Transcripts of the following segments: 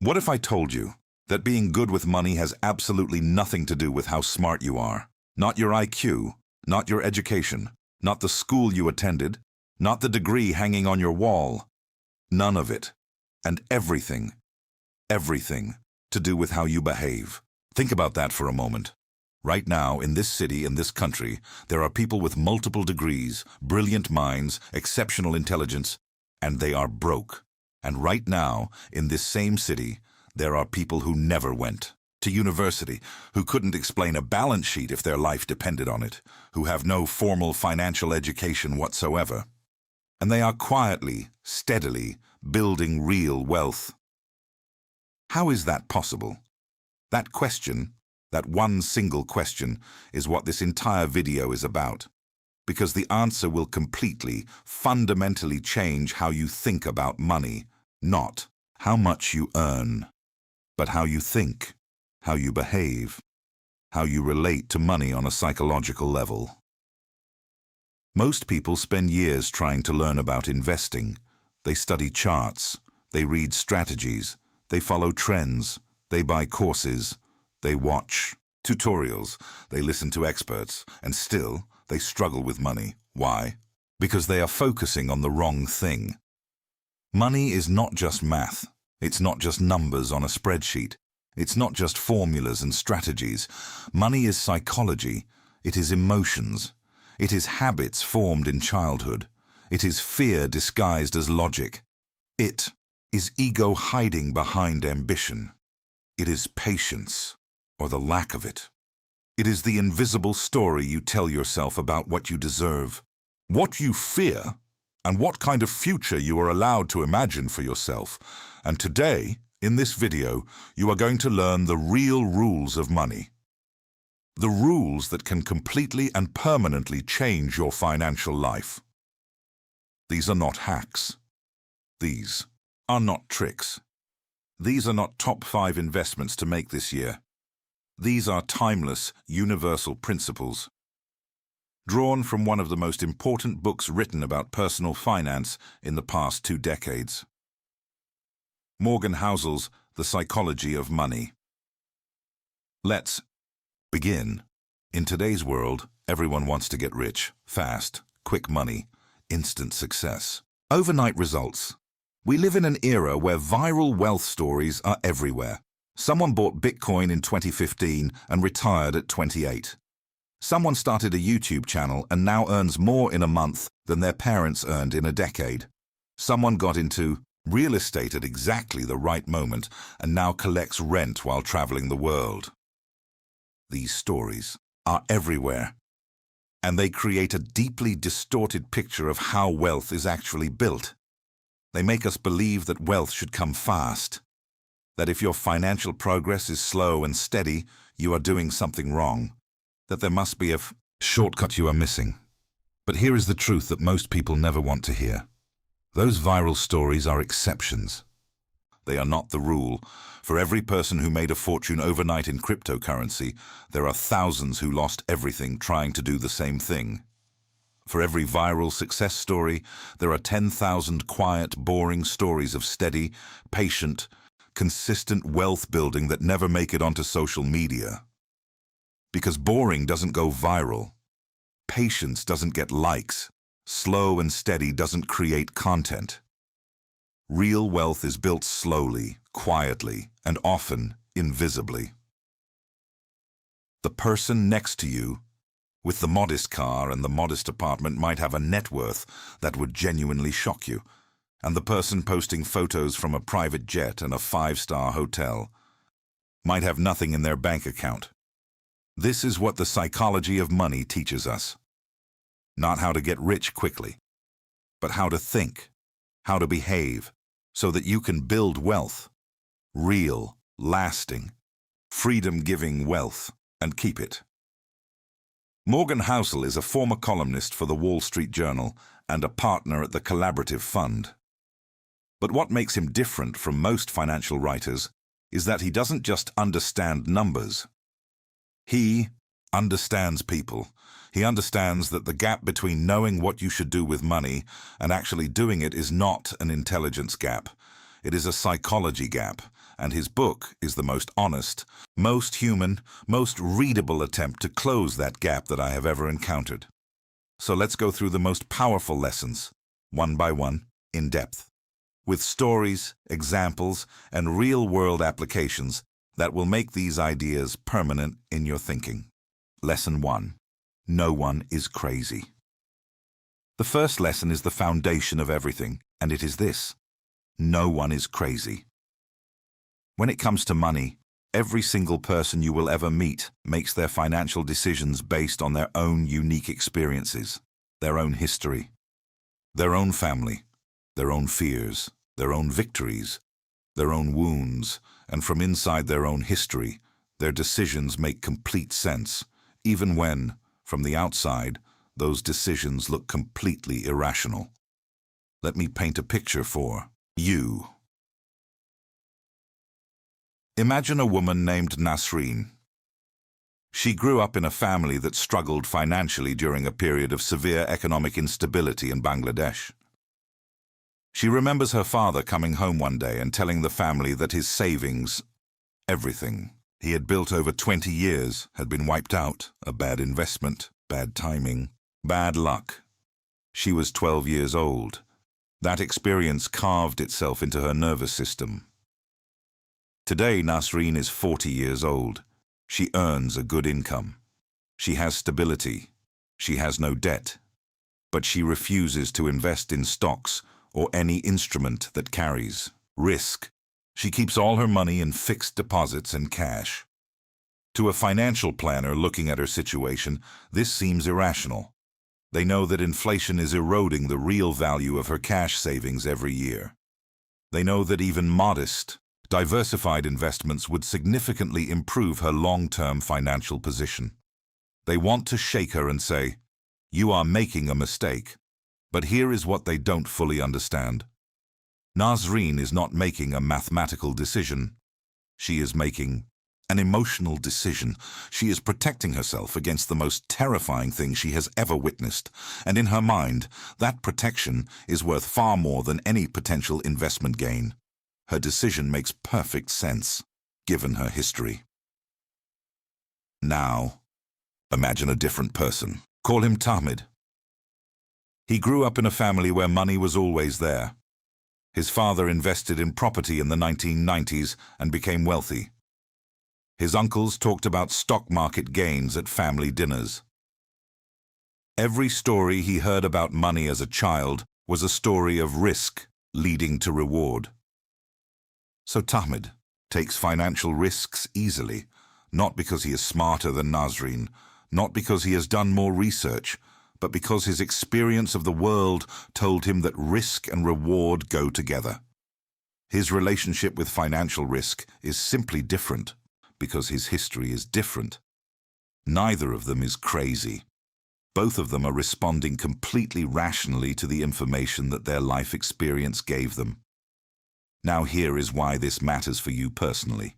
What if I told you that being good with money has absolutely nothing to do with how smart you are? Not your IQ, not your education, not the school you attended, not the degree hanging on your wall. None of it. And everything to do with how you behave. Think about that for a moment. Right now, in this city, in this country, there are people with multiple degrees, brilliant minds, exceptional intelligence, and they are broke. And right now, in this same city, there are people who never went to university, who couldn't explain a balance sheet if their life depended on it, who have no formal financial education whatsoever. And they are quietly, steadily building real wealth. How is that possible? That question, that one single question, is what this entire video is about. Because the answer will completely, fundamentally change how you think about money. Not how much you earn, but how you think, how you behave, how you relate to money on a psychological level. Most people spend years trying to learn about investing. They study charts, they read strategies, they follow trends, they buy courses, they watch tutorials, they listen to experts, and still they struggle with money. Why? Because they are focusing on the wrong thing. Money is not just math. It's not just numbers on a spreadsheet. It's not just formulas and strategies. Money is psychology. It is emotions. It is habits formed in childhood. It is fear disguised as logic. It is ego hiding behind ambition. It is patience, or the lack of it. It is the invisible story you tell yourself about what you deserve, what you fear, and what kind of future you are allowed to imagine for yourself. And today, in this video, you are going to learn the real rules of money. The rules that can completely and permanently change your financial life. These are not hacks. These are not tricks. These are not top 5 investments to make this year. These are timeless, universal principles. Drawn from one of the most important books written about personal finance in the past 2 decades. Morgan Housel's The Psychology of Money. Let's begin. In today's world, everyone wants to get rich, fast, quick money, instant success, overnight results. We live in an era where viral wealth stories are everywhere. Someone bought Bitcoin in 2015 and retired at 28. Someone started a YouTube channel and now earns more in a month than their parents earned in a decade. Someone got into real estate at exactly the right moment and now collects rent while traveling the world. These stories are everywhere, and they create a deeply distorted picture of how wealth is actually built. They make us believe that wealth should come fast, that if your financial progress is slow and steady, you are doing something wrong, that there must be a shortcut you are missing. But here is the truth that most people never want to hear. Those viral stories are exceptions. They are not the rule. For every person who made a fortune overnight in cryptocurrency, there are thousands who lost everything trying to do the same thing. For every viral success story, there are 10,000 quiet, boring stories of steady, patient, consistent wealth building that never make it onto social media. Because boring doesn't go viral. Patience doesn't get likes. Slow and steady doesn't create content. Real wealth is built slowly, quietly, and often invisibly. The person next to you, with the modest car and the modest apartment, might have a net worth that would genuinely shock you, and the person posting photos from a private jet and a 5-star hotel might have nothing in their bank account. This is what the psychology of money teaches us. Not how to get rich quickly, but how to think, how to behave, so that you can build wealth, real, lasting, freedom-giving wealth, and keep it. Morgan Housel is a former columnist for the Wall Street Journal and a partner at the Collaborative Fund. But what makes him different from most financial writers is that he doesn't just understand numbers. He understands people. He understands that the gap between knowing what you should do with money and actually doing it is not an intelligence gap. It is a psychology gap, and his book is the most honest, most human, most readable attempt to close that gap that I have ever encountered. So let's go through the most powerful lessons, one by one, in depth, with stories, examples, and real-world applications that will make these ideas permanent in your thinking. Lesson 1. No one is crazy. The first lesson is the foundation of everything, and it is this: no one is crazy. When it comes to money, every single person you will ever meet makes their financial decisions based on their own unique experiences, their own history, their own family, their own fears, their own victories, their own wounds, and from inside their own history, their decisions make complete sense, even when, from the outside, those decisions look completely irrational. Let me paint a picture for you. Imagine a woman named Nasreen. She grew up in a family that struggled financially during a period of severe economic instability in Bangladesh. She remembers her father coming home one day and telling the family that his savings, everything he had built over 20 years, had been wiped out. A bad investment, bad timing, bad luck. She was 12 years old. That experience carved itself into her nervous system. Today, Nasreen is 40 years old. She earns a good income. She has stability. She has no debt. But she refuses to invest in stocks or any instrument that carries risk. She keeps all her money in fixed deposits and cash. To a financial planner looking at her situation, this seems irrational. They know that inflation is eroding the real value of her cash savings every year. They know that even modest, diversified investments would significantly improve her long-term financial position. They want to shake her and say, "You are making a mistake." But here is what they don't fully understand. Nasreen is not making a mathematical decision. She is making an emotional decision. She is protecting herself against the most terrifying thing she has ever witnessed, and in her mind, that protection is worth far more than any potential investment gain. Her decision makes perfect sense, given her history. Now, imagine a different person. Call him Tahmid. He grew up in a family where money was always there. His father invested in property in the 1990s and became wealthy. His uncles talked about stock market gains at family dinners. Every story he heard about money as a child was a story of risk leading to reward. So Tahmid takes financial risks easily, not because he is smarter than Nasreen, not because he has done more research, but because his experience of the world told him that risk and reward go together. His relationship with financial risk is simply different, because his history is different. Neither of them is crazy. Both of them are responding completely rationally to the information that their life experience gave them. Now here is why this matters for you personally.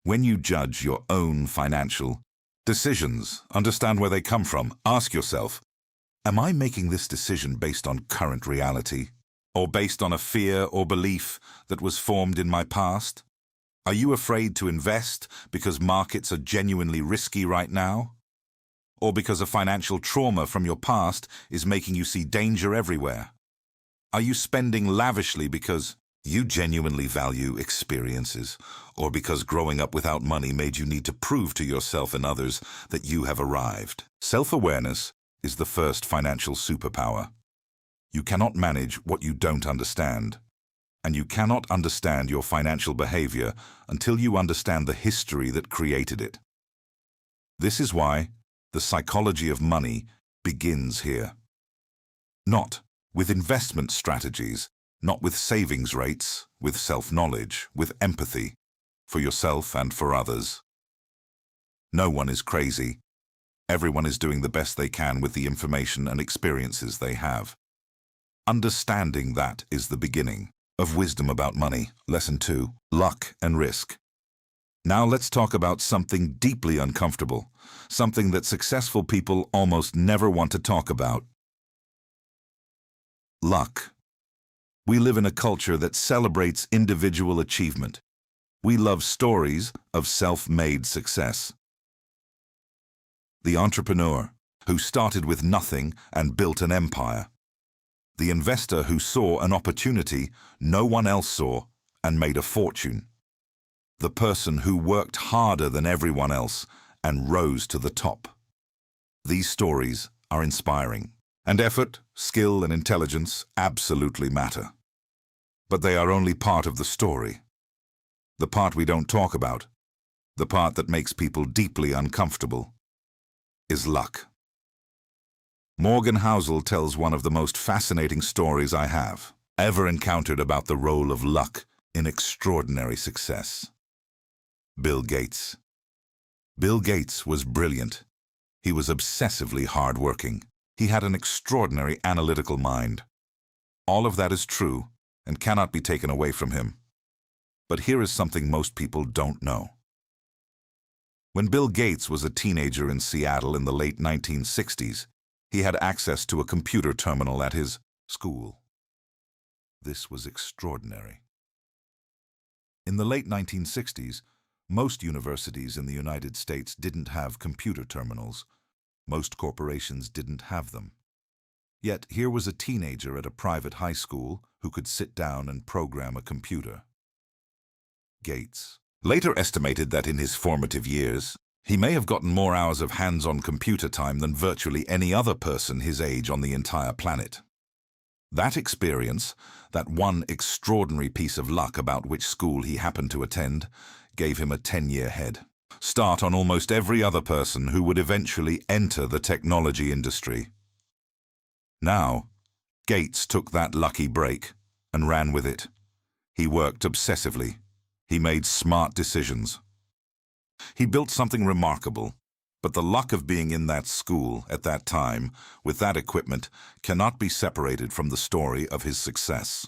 When you judge your own financial decisions, understand where they come from. Ask yourself, am I making this decision based on current reality, or based on a fear or belief that was formed in my past? Are you afraid to invest because markets are genuinely risky right now? Or because a financial trauma from your past is making you see danger everywhere? Are you spending lavishly because you genuinely value experiences, or because growing up without money made you need to prove to yourself and others that you have arrived? Self-awareness is the first financial superpower. You cannot manage what you don't understand. And you cannot understand your financial behavior until you understand the history that created it. This is why the psychology of money begins here. Not with investment strategies, not with savings rates, with self-knowledge, with empathy, for yourself and for others. No one is crazy. Everyone is doing the best they can with the information and experiences they have. Understanding that is the beginning of wisdom about money. Lesson 2, luck and risk. Now let's talk about something deeply uncomfortable, something that successful people almost never want to talk about. Luck. We live in a culture that celebrates individual achievement. We love stories of self-made success. The entrepreneur who started with nothing and built an empire. The investor who saw an opportunity no one else saw and made a fortune. The person who worked harder than everyone else and rose to the top. These stories are inspiring, and effort, skill, and intelligence absolutely matter. But they are only part of the story. The part we don't talk about, the part that makes people deeply uncomfortable, is luck. Morgan Housel tells one of the most fascinating stories I have ever encountered about the role of luck in extraordinary success. Bill Gates. Bill Gates was brilliant. He was obsessively hardworking. He had an extraordinary analytical mind. All of that is true and cannot be taken away from him. But here is something most people don't know. When Bill Gates was a teenager in Seattle in the late 1960s, he had access to a computer terminal at his school. This was extraordinary. In the late 1960s, most universities in the United States didn't have computer terminals. Most corporations didn't have them. Yet here was a teenager at a private high school who could sit down and program a computer. Gates later estimated that in his formative years, he may have gotten more hours of hands-on computer time than virtually any other person his age on the entire planet. That experience, that one extraordinary piece of luck about which school he happened to attend, gave him a 10-year head start on almost every other person who would eventually enter the technology industry. Now, Gates took that lucky break and ran with it. He worked obsessively. He made smart decisions. He built something remarkable, but the luck of being in that school at that time with that equipment cannot be separated from the story of his success.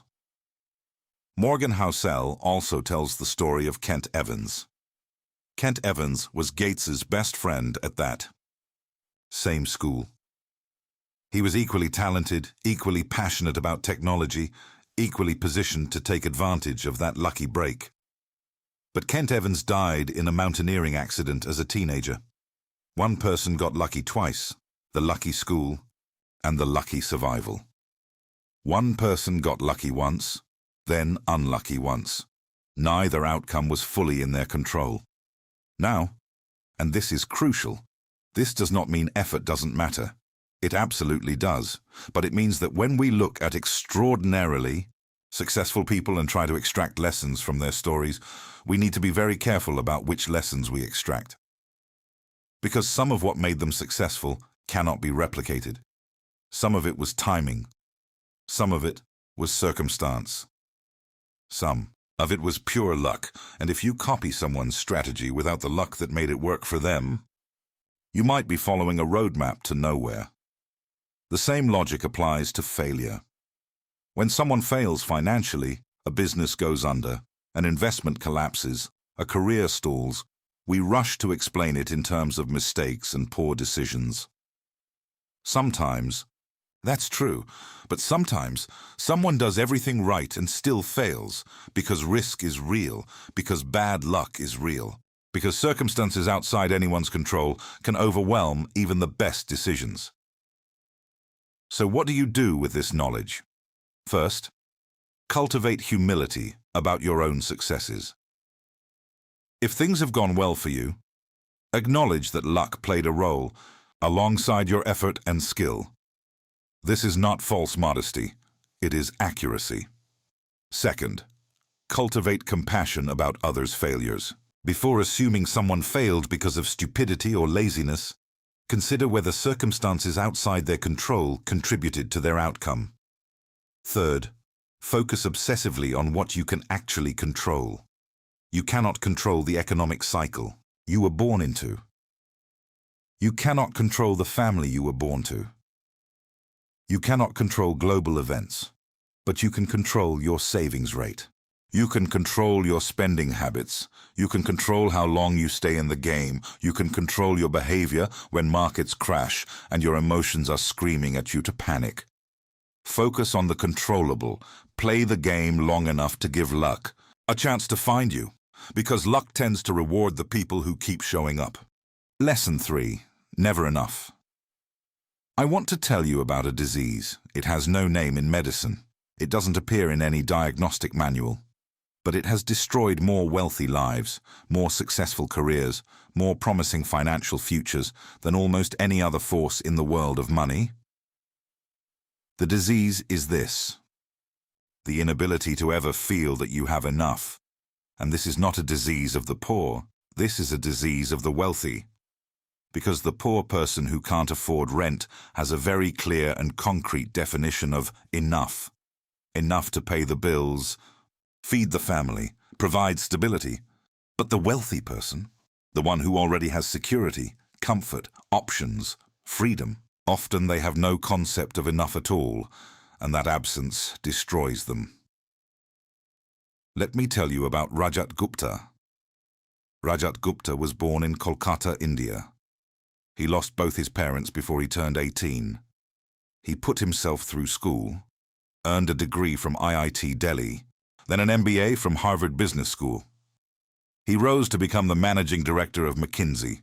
Morgan Housel also tells the story of Kent Evans. Kent Evans was Gates's best friend at that same school. He was equally talented, equally passionate about technology, equally positioned to take advantage of that lucky break. But Kent Evans died in a mountaineering accident as a teenager. One person got lucky twice, the lucky school and the lucky survival. One person got lucky once, then unlucky once. Neither outcome was fully in their control. Now, and this is crucial, this does not mean effort doesn't matter. It absolutely does, but it means that when we look at extraordinarily successful people and try to extract lessons from their stories, we need to be very careful about which lessons we extract. Because some of what made them successful cannot be replicated. Some of it was timing. Some of it was circumstance. Some of it was pure luck, and if you copy someone's strategy without the luck that made it work for them, you might be following a roadmap to nowhere. The same logic applies to failure. When someone fails financially, a business goes under, an investment collapses, a career stalls, we rush to explain it in terms of mistakes and poor decisions. Sometimes, that's true, but sometimes someone does everything right and still fails because risk is real, because bad luck is real, because circumstances outside anyone's control can overwhelm even the best decisions. So what do you do with this knowledge? First, cultivate humility about your own successes. If things have gone well for you, acknowledge that luck played a role alongside your effort and skill. This is not false modesty, it is accuracy. Second, cultivate compassion about others' failures. Before assuming someone failed because of stupidity or laziness, consider whether circumstances outside their control contributed to their outcome. Third, focus obsessively on what you can actually control. You cannot control the economic cycle you were born into. You cannot control the family you were born to. You cannot control global events, but you can control your savings rate. You can control your spending habits. You can control how long you stay in the game. You can control your behavior when markets crash and your emotions are screaming at you to panic. Focus on the controllable. Play the game long enough to give luck a chance to find you. because luck tends to reward the people who keep showing up. Lesson 3. Never enough. I want to tell you about a disease. It has no name in medicine. It doesn't appear in any diagnostic manual. But it has destroyed more wealthy lives, more successful careers, more promising financial futures than almost any other force in the world of money. The disease is this: the inability to ever feel that you have enough. And this is not a disease of the poor, this is a disease of the wealthy. Because the poor person who can't afford rent has a very clear and concrete definition of enough. Enough to pay the bills, feed the family, provide stability. But the wealthy person, the one who already has security, comfort, options, freedom, often they have no concept of enough at all, and that absence destroys them. Let me tell you about Rajat Gupta. Rajat Gupta was born in Kolkata, India. He lost both his parents before he turned 18. He put himself through school, earned a degree from IIT Delhi, then an MBA from Harvard Business School. He rose to become the managing director of McKinsey,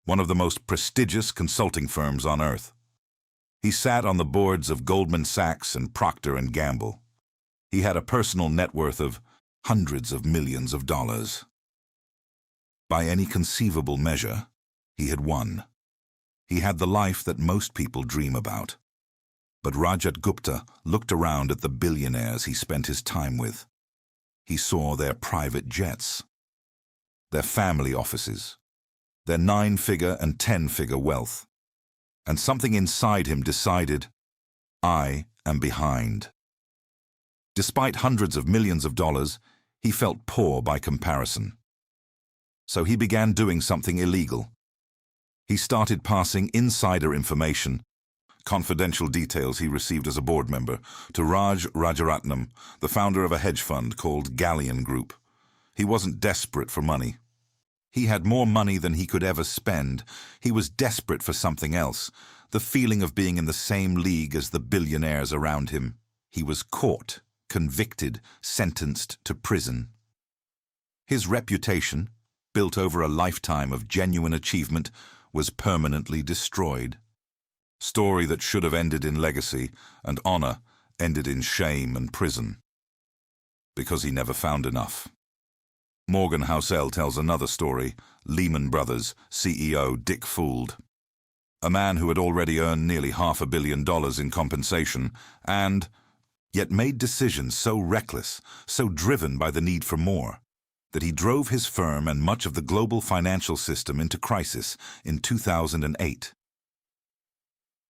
one of the most prestigious consulting firms on earth. He sat on the boards of Goldman Sachs and Procter & Gamble. He had a personal net worth of hundreds of millions of dollars. By any conceivable measure, he had won. He had the life that most people dream about. But Rajat Gupta looked around at the billionaires he spent his time with. He saw their private jets, their family offices, their 9-figure and 10-figure wealth. And something inside him decided, I am behind. Despite hundreds of millions of dollars, he felt poor by comparison. So he began doing something illegal. He started passing insider information, confidential details he received as a board member, to Raj Rajaratnam, the founder of a hedge fund called Galleon Group. He wasn't desperate for money. He had more money than he could ever spend. He was desperate for something else, the feeling of being in the same league as the billionaires around him. He was caught, convicted, sentenced to prison. His reputation, built over a lifetime of genuine achievement, was permanently destroyed. Story that should have ended in legacy and honor ended in shame and prison. Because he never found enough. Morgan Housel tells another story, Lehman Brothers CEO Dick Fooled. A man who had already earned nearly $500 million in compensation and yet made decisions so reckless, so driven by the need for more, that he drove his firm and much of the global financial system into crisis in 2008.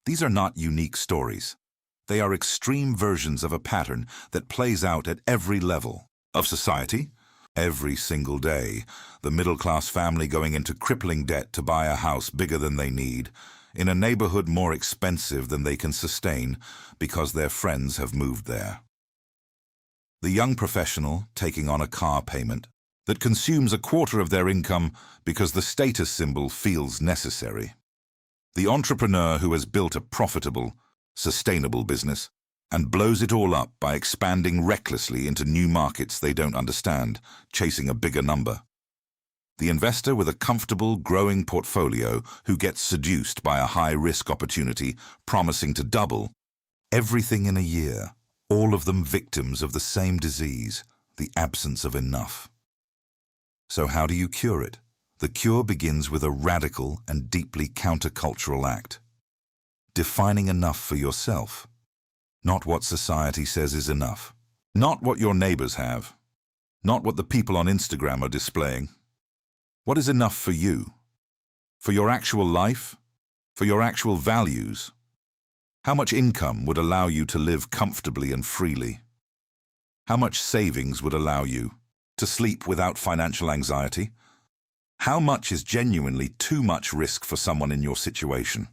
These are not unique stories. They are extreme versions of a pattern that plays out at every level of society. Every single day, the middle-class family going into crippling debt to buy a house bigger than they need, in a neighborhood more expensive than they can sustain because their friends have moved there. The young professional taking on a car payment that consumes a quarter of their income because the status symbol feels necessary. The entrepreneur who has built a profitable, sustainable business and blows it all up by expanding recklessly into new markets they don't understand, chasing a bigger number. The investor with a comfortable, growing portfolio who gets seduced by a high-risk opportunity promising to double. Everything in a year, all of them victims of the same disease, the absence of enough. So how do you cure it? The cure begins with a radical and deeply countercultural act. Defining enough for yourself. Not what society says is enough. Not what your neighbors have. Not what the people on Instagram are displaying. What is enough for you? For your actual life? For your actual values? How much income would allow you to live comfortably and freely? How much savings would allow you to sleep without financial anxiety? How much is genuinely too much risk for someone in your situation?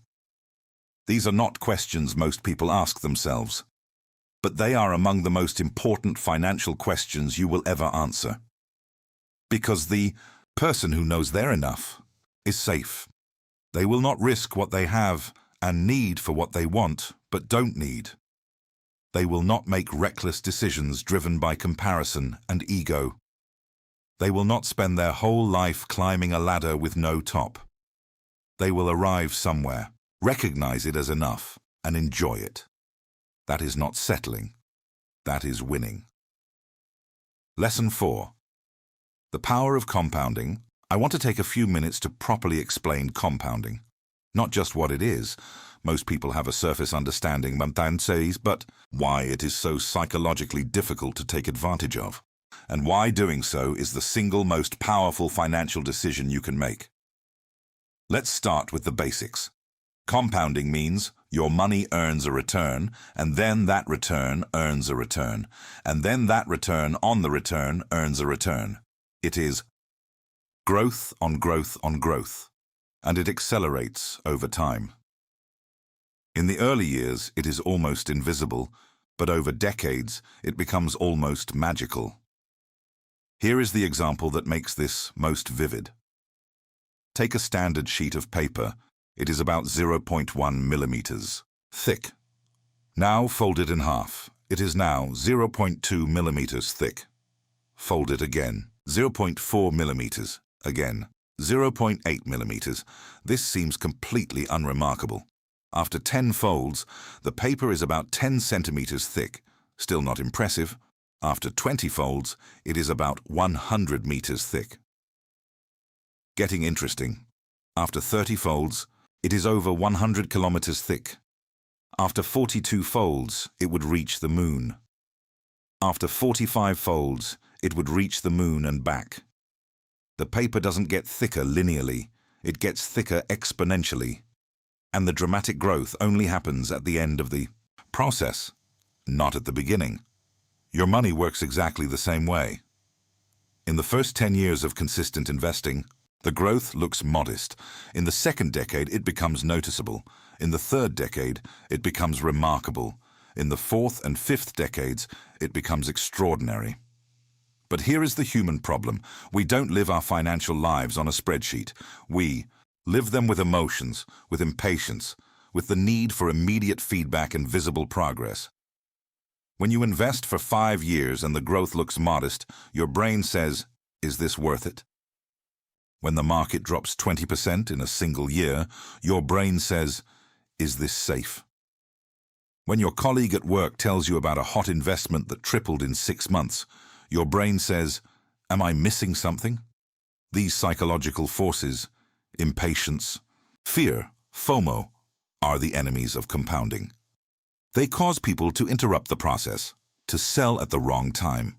These are not questions most people ask themselves, but they are among the most important financial questions you will ever answer. Because the person who knows they're enough is safe. They will not risk what they have and need for what they want but don't need. They will not make reckless decisions driven by comparison and ego. They will not spend their whole life climbing a ladder with no top. They will arrive somewhere, recognize it as enough, and enjoy it. That is not settling. That is winning. Lesson 4. The power of compounding. I want to take a few minutes to properly explain compounding. Not just what it is. Most people have a surface understanding, but why it is so psychologically difficult to take advantage of, and why doing so is the single most powerful financial decision you can make. Let's start with the basics. Compounding means your money earns a return, and then that return earns a return, and then that return on the return earns a return. It is growth on growth on growth, and it accelerates over time. In the early years, it is almost invisible, but over decades, it becomes almost magical. Here is the example that makes this most vivid. Take a standard sheet of paper. It is about 0.1 millimeters thick. Now fold it in half. It is now 0.2 millimeters thick. Fold it again. 0.4 millimeters. Again. 0.8 millimeters. This seems completely unremarkable. After 10 folds, the paper is about 10 centimeters thick. Still not impressive. After 20 folds, it is about 100 meters thick. Getting interesting. After 30 folds, it is over 100 kilometers thick. After 42 folds, it would reach the moon. After 45 folds, it would reach the moon and back. The paper doesn't get thicker linearly, it gets thicker exponentially. And the dramatic growth only happens at the end of the process, not at the beginning. Your money works exactly the same way. In the first 10 years of consistent investing, the growth looks modest. In the second decade, it becomes noticeable. In the third decade, it becomes remarkable. In the fourth and fifth decades, it becomes extraordinary. But here is the human problem. We don't live our financial lives on a spreadsheet. We live them with emotions, with impatience, with the need for immediate feedback and visible progress. When you invest for 5 years and the growth looks modest, your brain says, "Is this worth it?" When the market drops 20% in a single year, your brain says, "Is this safe?" When your colleague at work tells you about a hot investment that tripled in 6 months, your brain says, "Am I missing something?" These psychological forces, impatience, fear, FOMO, are the enemies of compounding. They cause people to interrupt the process, to sell at the wrong time,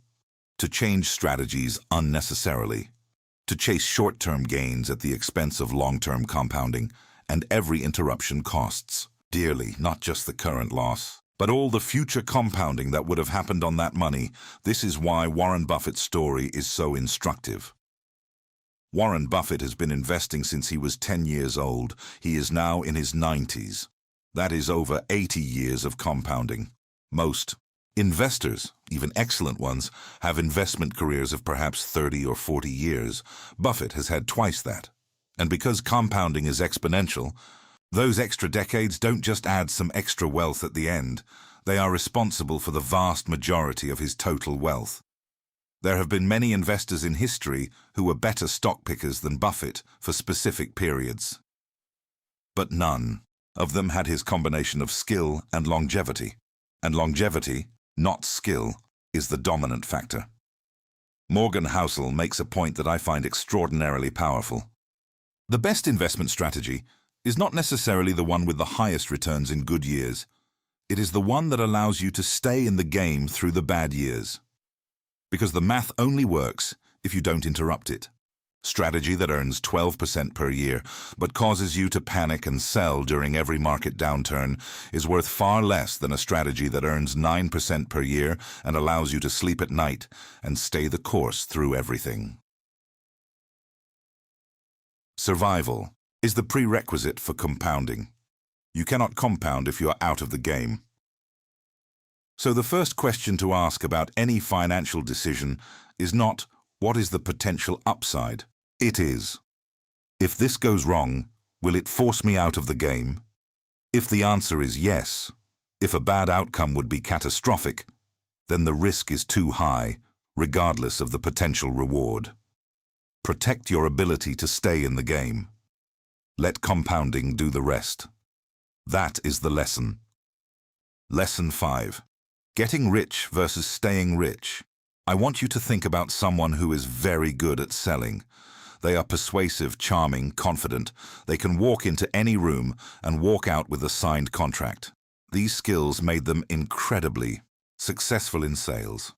to change strategies unnecessarily, to chase short-term gains at the expense of long-term compounding, and every interruption costs dearly, not just the current loss, but all the future compounding that would have happened on that money. This is why Warren Buffett's story is so instructive. Warren Buffett has been investing since he was 10 years old. He is now in his 90s. That is over 80 years of compounding. Most investors, even excellent ones, have investment careers of perhaps 30 or 40 years. Buffett has had twice that. And because compounding is exponential, those extra decades don't just add some extra wealth at the end. They are responsible for the vast majority of his total wealth. There have been many investors in history who were better stock pickers than Buffett for specific periods. But none of them had his combination of skill and longevity. And longevity, not skill, is the dominant factor. Morgan Housel makes a point that I find extraordinarily powerful. The best investment strategy is not necessarily the one with the highest returns in good years. It is the one that allows you to stay in the game through the bad years. Because the math only works if you don't interrupt it. Strategy that earns 12% per year but causes you to panic and sell during every market downturn is worth far less than a strategy that earns 9% per year and allows you to sleep at night and stay the course through everything. Survival is the prerequisite for compounding. You cannot compound if you are out of the game. So the first question to ask about any financial decision is not, what is the potential upside? It is, if this goes wrong, will it force me out of the game? If the answer is yes, if a bad outcome would be catastrophic, then the risk is too high, regardless of the potential reward. Protect your ability to stay in the game. Let compounding do the rest. That is the lesson. Lesson 5. Getting rich versus staying rich. I want you to think about someone who is very good at selling. They are persuasive, charming, confident. They can walk into any room and walk out with a signed contract. These skills made them incredibly successful in sales.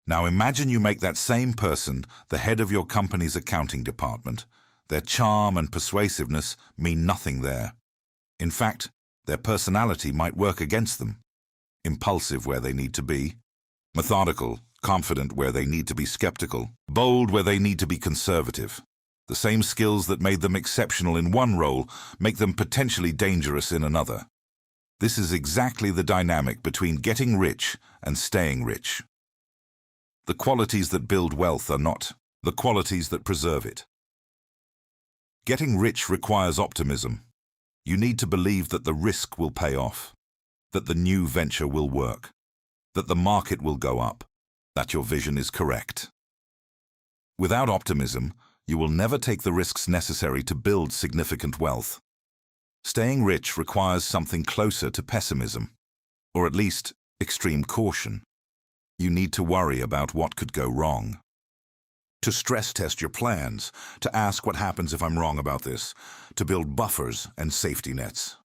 Now imagine you make that same person the head of your company's accounting department. Their charm and persuasiveness mean nothing there. In fact, their personality might work against them. Impulsive where they need to be, methodical, confident where they need to be skeptical, bold where they need to be conservative. The same skills that made them exceptional in one role make them potentially dangerous in another. This is exactly the dynamic between getting rich and staying rich. The qualities that build wealth are not the qualities that preserve it. Getting rich requires optimism. You need to believe that the risk will pay off, that the new venture will work, that the market will go up, that your vision is correct. Without optimism, you will never take the risks necessary to build significant wealth. Staying rich requires something closer to pessimism, or at least extreme caution. You need to worry about what could go wrong, to stress test your plans, to ask what happens if I'm wrong about this, to build buffers and safety nets.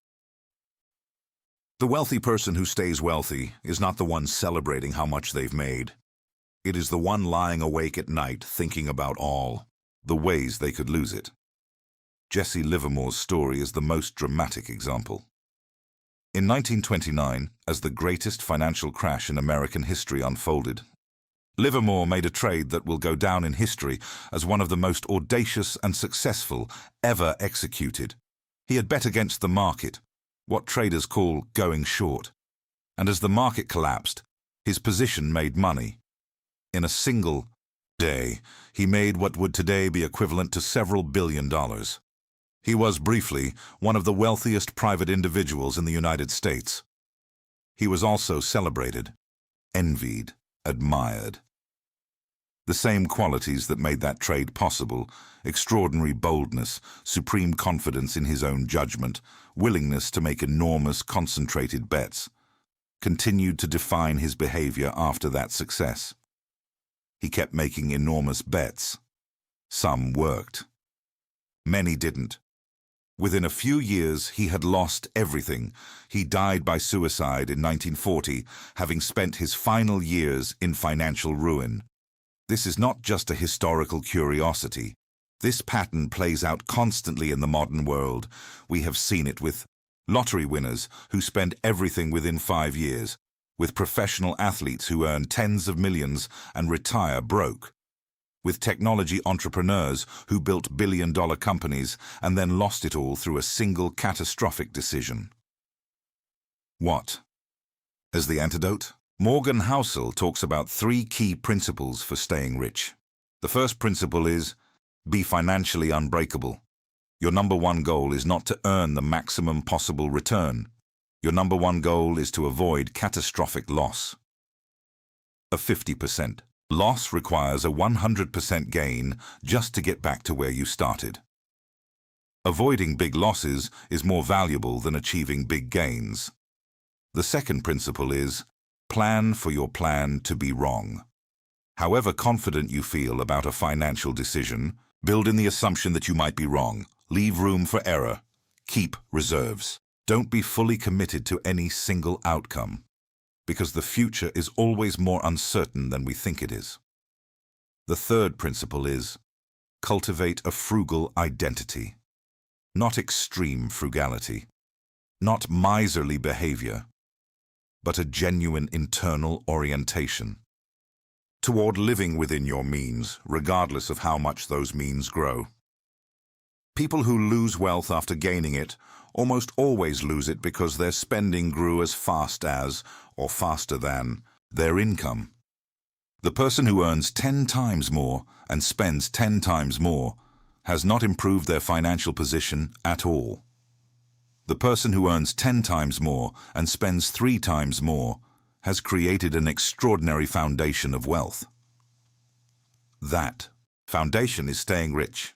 The wealthy person who stays wealthy is not the one celebrating how much they've made. It is the one lying awake at night thinking about all the ways they could lose it. Jesse Livermore's story is the most dramatic example. In 1929, as the greatest financial crash in American history unfolded, Livermore made a trade that will go down in history as one of the most audacious and successful ever executed. He had bet against the market, what traders call going short, and as the market collapsed, his position made money. In a single day, he made what would today be equivalent to several $billion. He was, briefly, one of the wealthiest private individuals in the United States. He was also celebrated, envied, admired. The same qualities that made that trade possible, extraordinary boldness, supreme confidence in his own judgment, willingness to make enormous, concentrated bets, continued to define his behavior after that success. He kept making enormous bets. Some worked. Many didn't. Within a few years, he had lost everything. He died by suicide in 1940, having spent his final years in financial ruin. This is not just a historical curiosity. This pattern plays out constantly in the modern world. We have seen it with lottery winners who spend everything within 5 years, with professional athletes who earn tens of millions and retire broke, with technology entrepreneurs who built billion-dollar companies and then lost it all through a single catastrophic decision. What? As the antidote, Morgan Housel talks about 3 key principles for staying rich. The first principle is, be financially unbreakable. Your number one goal is not to earn the maximum possible return. Your number one goal is to avoid catastrophic loss. A 50% loss requires a 100% gain just to get back to where you started. Avoiding big losses is more valuable than achieving big gains. The second principle is, plan for your plan to be wrong. However confident you feel about a financial decision, build in the assumption that you might be wrong. Leave room for error. Keep reserves. Don't be fully committed to any single outcome, because the future is always more uncertain than we think it is. The third principle is, cultivate a frugal identity. Not extreme frugality, not miserly behavior, but a genuine internal orientation toward living within your means, regardless of how much those means grow. People who lose wealth after gaining it almost always lose it because their spending grew as fast as, or faster than, their income. The person who earns 10 times more and spends 10 times more has not improved their financial position at all. The person who earns 10 times more and spends 3 times more has created an extraordinary foundation of wealth. That Foundation is staying rich.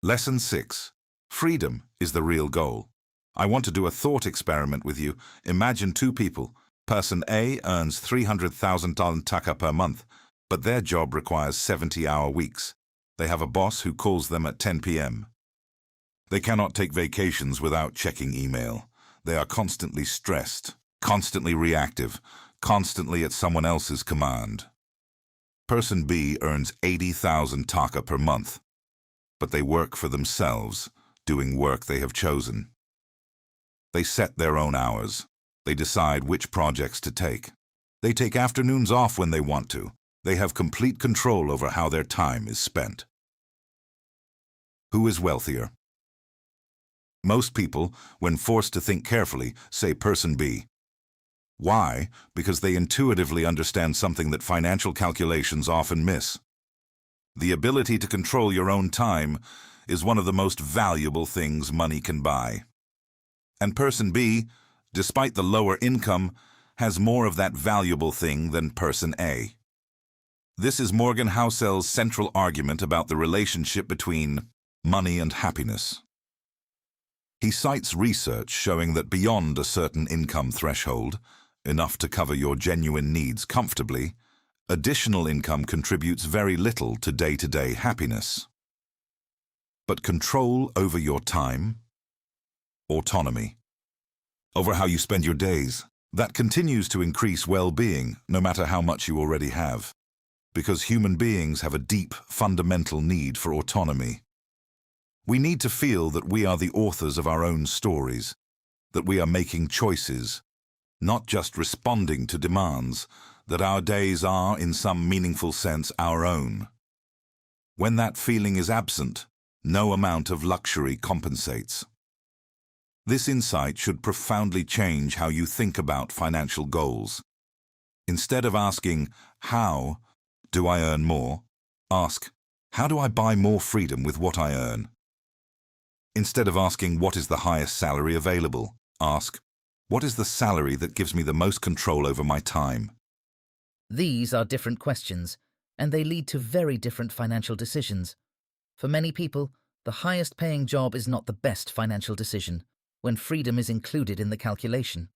Lesson 6. Freedom is the real goal. I want to do a thought experiment with you. Imagine two people. Person A earns 300,000 taka per month, but their job requires 70-hour weeks. They have a boss who calls them at 10 p.m. They cannot take vacations without checking email. They are constantly stressed, constantly reactive, constantly at someone else's command. Person B earns 80,000 taka per month, but they work for themselves, doing work they have chosen. They set their own hours. They decide which projects to take. They take afternoons off when they want to. They have complete control over how their time is spent. Who is wealthier? Most people, when forced to think carefully, say person B. Why? Because they intuitively understand something that financial calculations often miss. The ability to control your own time is one of the most valuable things money can buy. And person B, despite the lower income, has more of that valuable thing than person A. This is Morgan Housel's central argument about the relationship between money and happiness. He cites research showing that beyond a certain income threshold, enough to cover your genuine needs comfortably, additional income contributes very little to day-to-day happiness. But control over your time, autonomy, over how you spend your days, that continues to increase well-being no matter how much you already have, because human beings have a deep, fundamental need for autonomy. We need to feel that we are the authors of our own stories, that we are making choices, not just responding to demands, that our days are, in some meaningful sense, our own. When that feeling is absent, no amount of luxury compensates. This insight should profoundly change how you think about financial goals. Instead of asking, how do I earn more? Ask, how do I buy more freedom with what I earn? Instead of asking, what is the highest salary available? Ask, what is the salary that gives me the most control over my time? These are different questions, and they lead to very different financial decisions. For many people, the highest paying job is not the best financial decision when freedom is included in the calculation.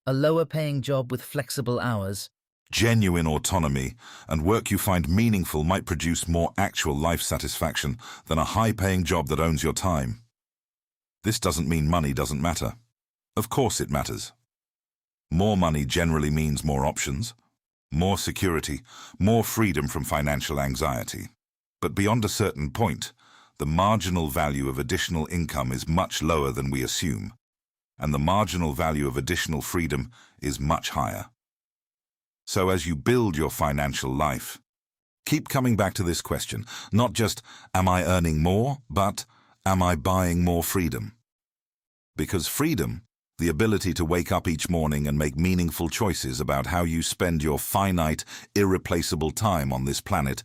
A lower paying job with flexible hours, Genuine autonomy and work you find meaningful might produce more actual life satisfaction than a high-paying job that owns your time. This doesn't mean money doesn't matter. Of course it matters. More money generally means more options, more security, more freedom from financial anxiety. But beyond a certain point, the marginal value of additional income is much lower than we assume, and the marginal value of additional freedom is much higher. So as you build your financial life, keep coming back to this question, not just, am I earning more, but, am I buying more freedom? Because freedom, the ability to wake up each morning and make meaningful choices about how you spend your finite, irreplaceable time on this planet,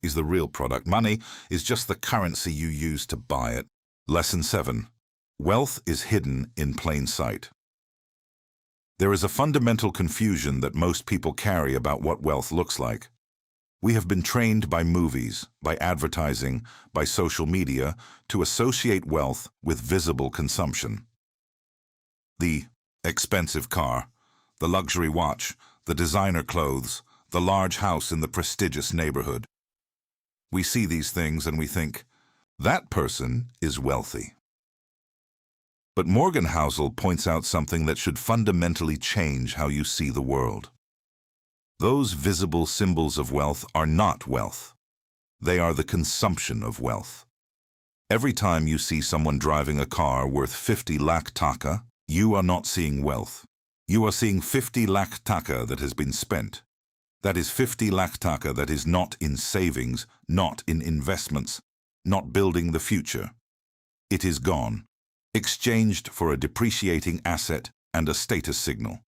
is the real product. Money is just the currency you use to buy it. Lesson 7. Wealth is hidden in plain sight. There is a fundamental confusion that most people carry about what wealth looks like. We have been trained by movies, by advertising, by social media to associate wealth with visible consumption. The expensive car, the luxury watch, the designer clothes, the large house in the prestigious neighborhood. We see these things and we think, that person is wealthy. But Morgan Housel points out something that should fundamentally change how you see the world. Those visible symbols of wealth are not wealth. They are the consumption of wealth. Every time you see someone driving a car worth 50 lakh taka, you are not seeing wealth. You are seeing 50 lakh taka that has been spent. That is 50 lakh taka that is not in savings, not in investments, not building the future. It is gone, exchanged for a depreciating asset and a status signal.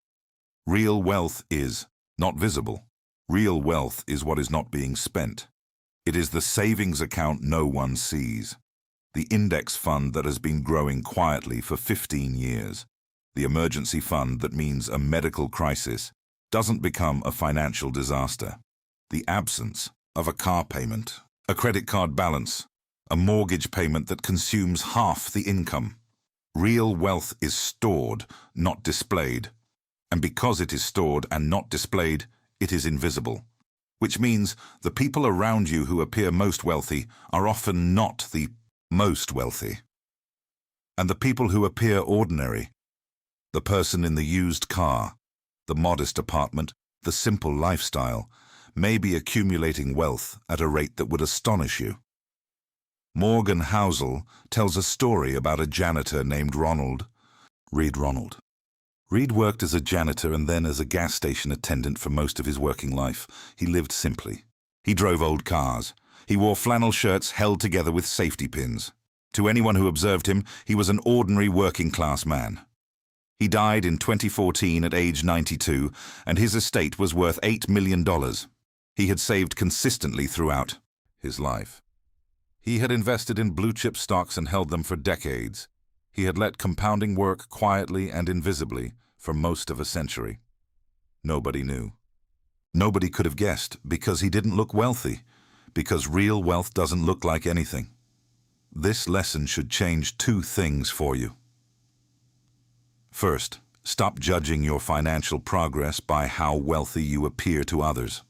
Real wealth is not visible. Real wealth is what is not being spent. It is the savings account no one sees. The index fund that has been growing quietly for 15 years. The emergency fund that means a medical crisis doesn't become a financial disaster. The absence of a car payment, a credit card balance, a mortgage payment that consumes half the income. Real wealth is stored, not displayed. And because it is stored and not displayed, it is invisible. Which means the people around you who appear most wealthy are often not the most wealthy. And the people who appear ordinary, the person in the used car, the modest apartment, the simple lifestyle, may be accumulating wealth at a rate that would astonish you. Morgan Housel tells a story about a janitor named Ronald. Read Ronald. Reed worked as a janitor and then as a gas station attendant for most of his working life. He lived simply. He drove old cars. He wore flannel shirts held together with safety pins. To anyone who observed him, he was an ordinary working-class man. He died in 2014 at age 92, and his estate was worth $8 million. He had saved consistently throughout his life. He had invested in blue-chip stocks and held them for decades. He had let compounding work quietly and invisibly for most of a century. Nobody knew. Nobody could have guessed because he didn't look wealthy, because real wealth doesn't look like anything. This lesson should change two things for you. First, stop judging your financial progress by how wealthy you appear to others.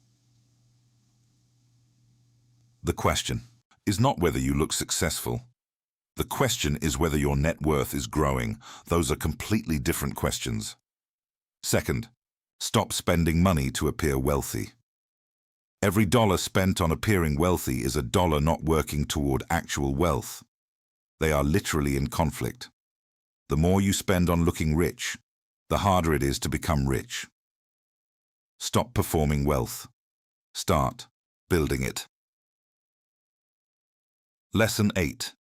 The question is not whether you look successful. The question is whether your net worth is growing. Those are completely different questions. Second, stop spending money to appear wealthy. Every dollar spent on appearing wealthy is a dollar not working toward actual wealth. They are literally in conflict. The more you spend on looking rich, the harder it is to become rich. Stop performing wealth. Start building it. Lesson 8.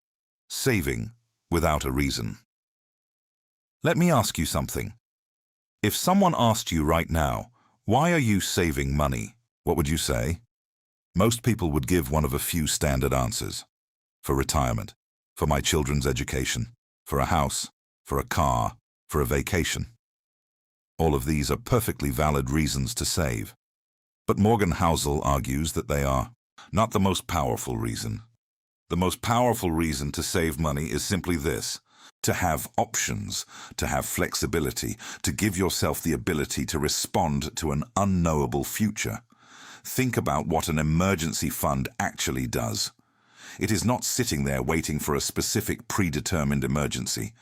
Saving without a reason. Let me ask you something. If someone asked you right now, why are you saving money? What would you say? Most people would give one of a few standard answers. For retirement, for my children's education, for a house, for a car, for a vacation. All of these are perfectly valid reasons to save. But Morgan Housel argues that they are not the most powerful reason. The most powerful reason to save money is simply this: to have options, to have flexibility, to give yourself the ability to respond to an unknowable future. Think about what an emergency fund actually does. It is not sitting there waiting for a specific predetermined emergency.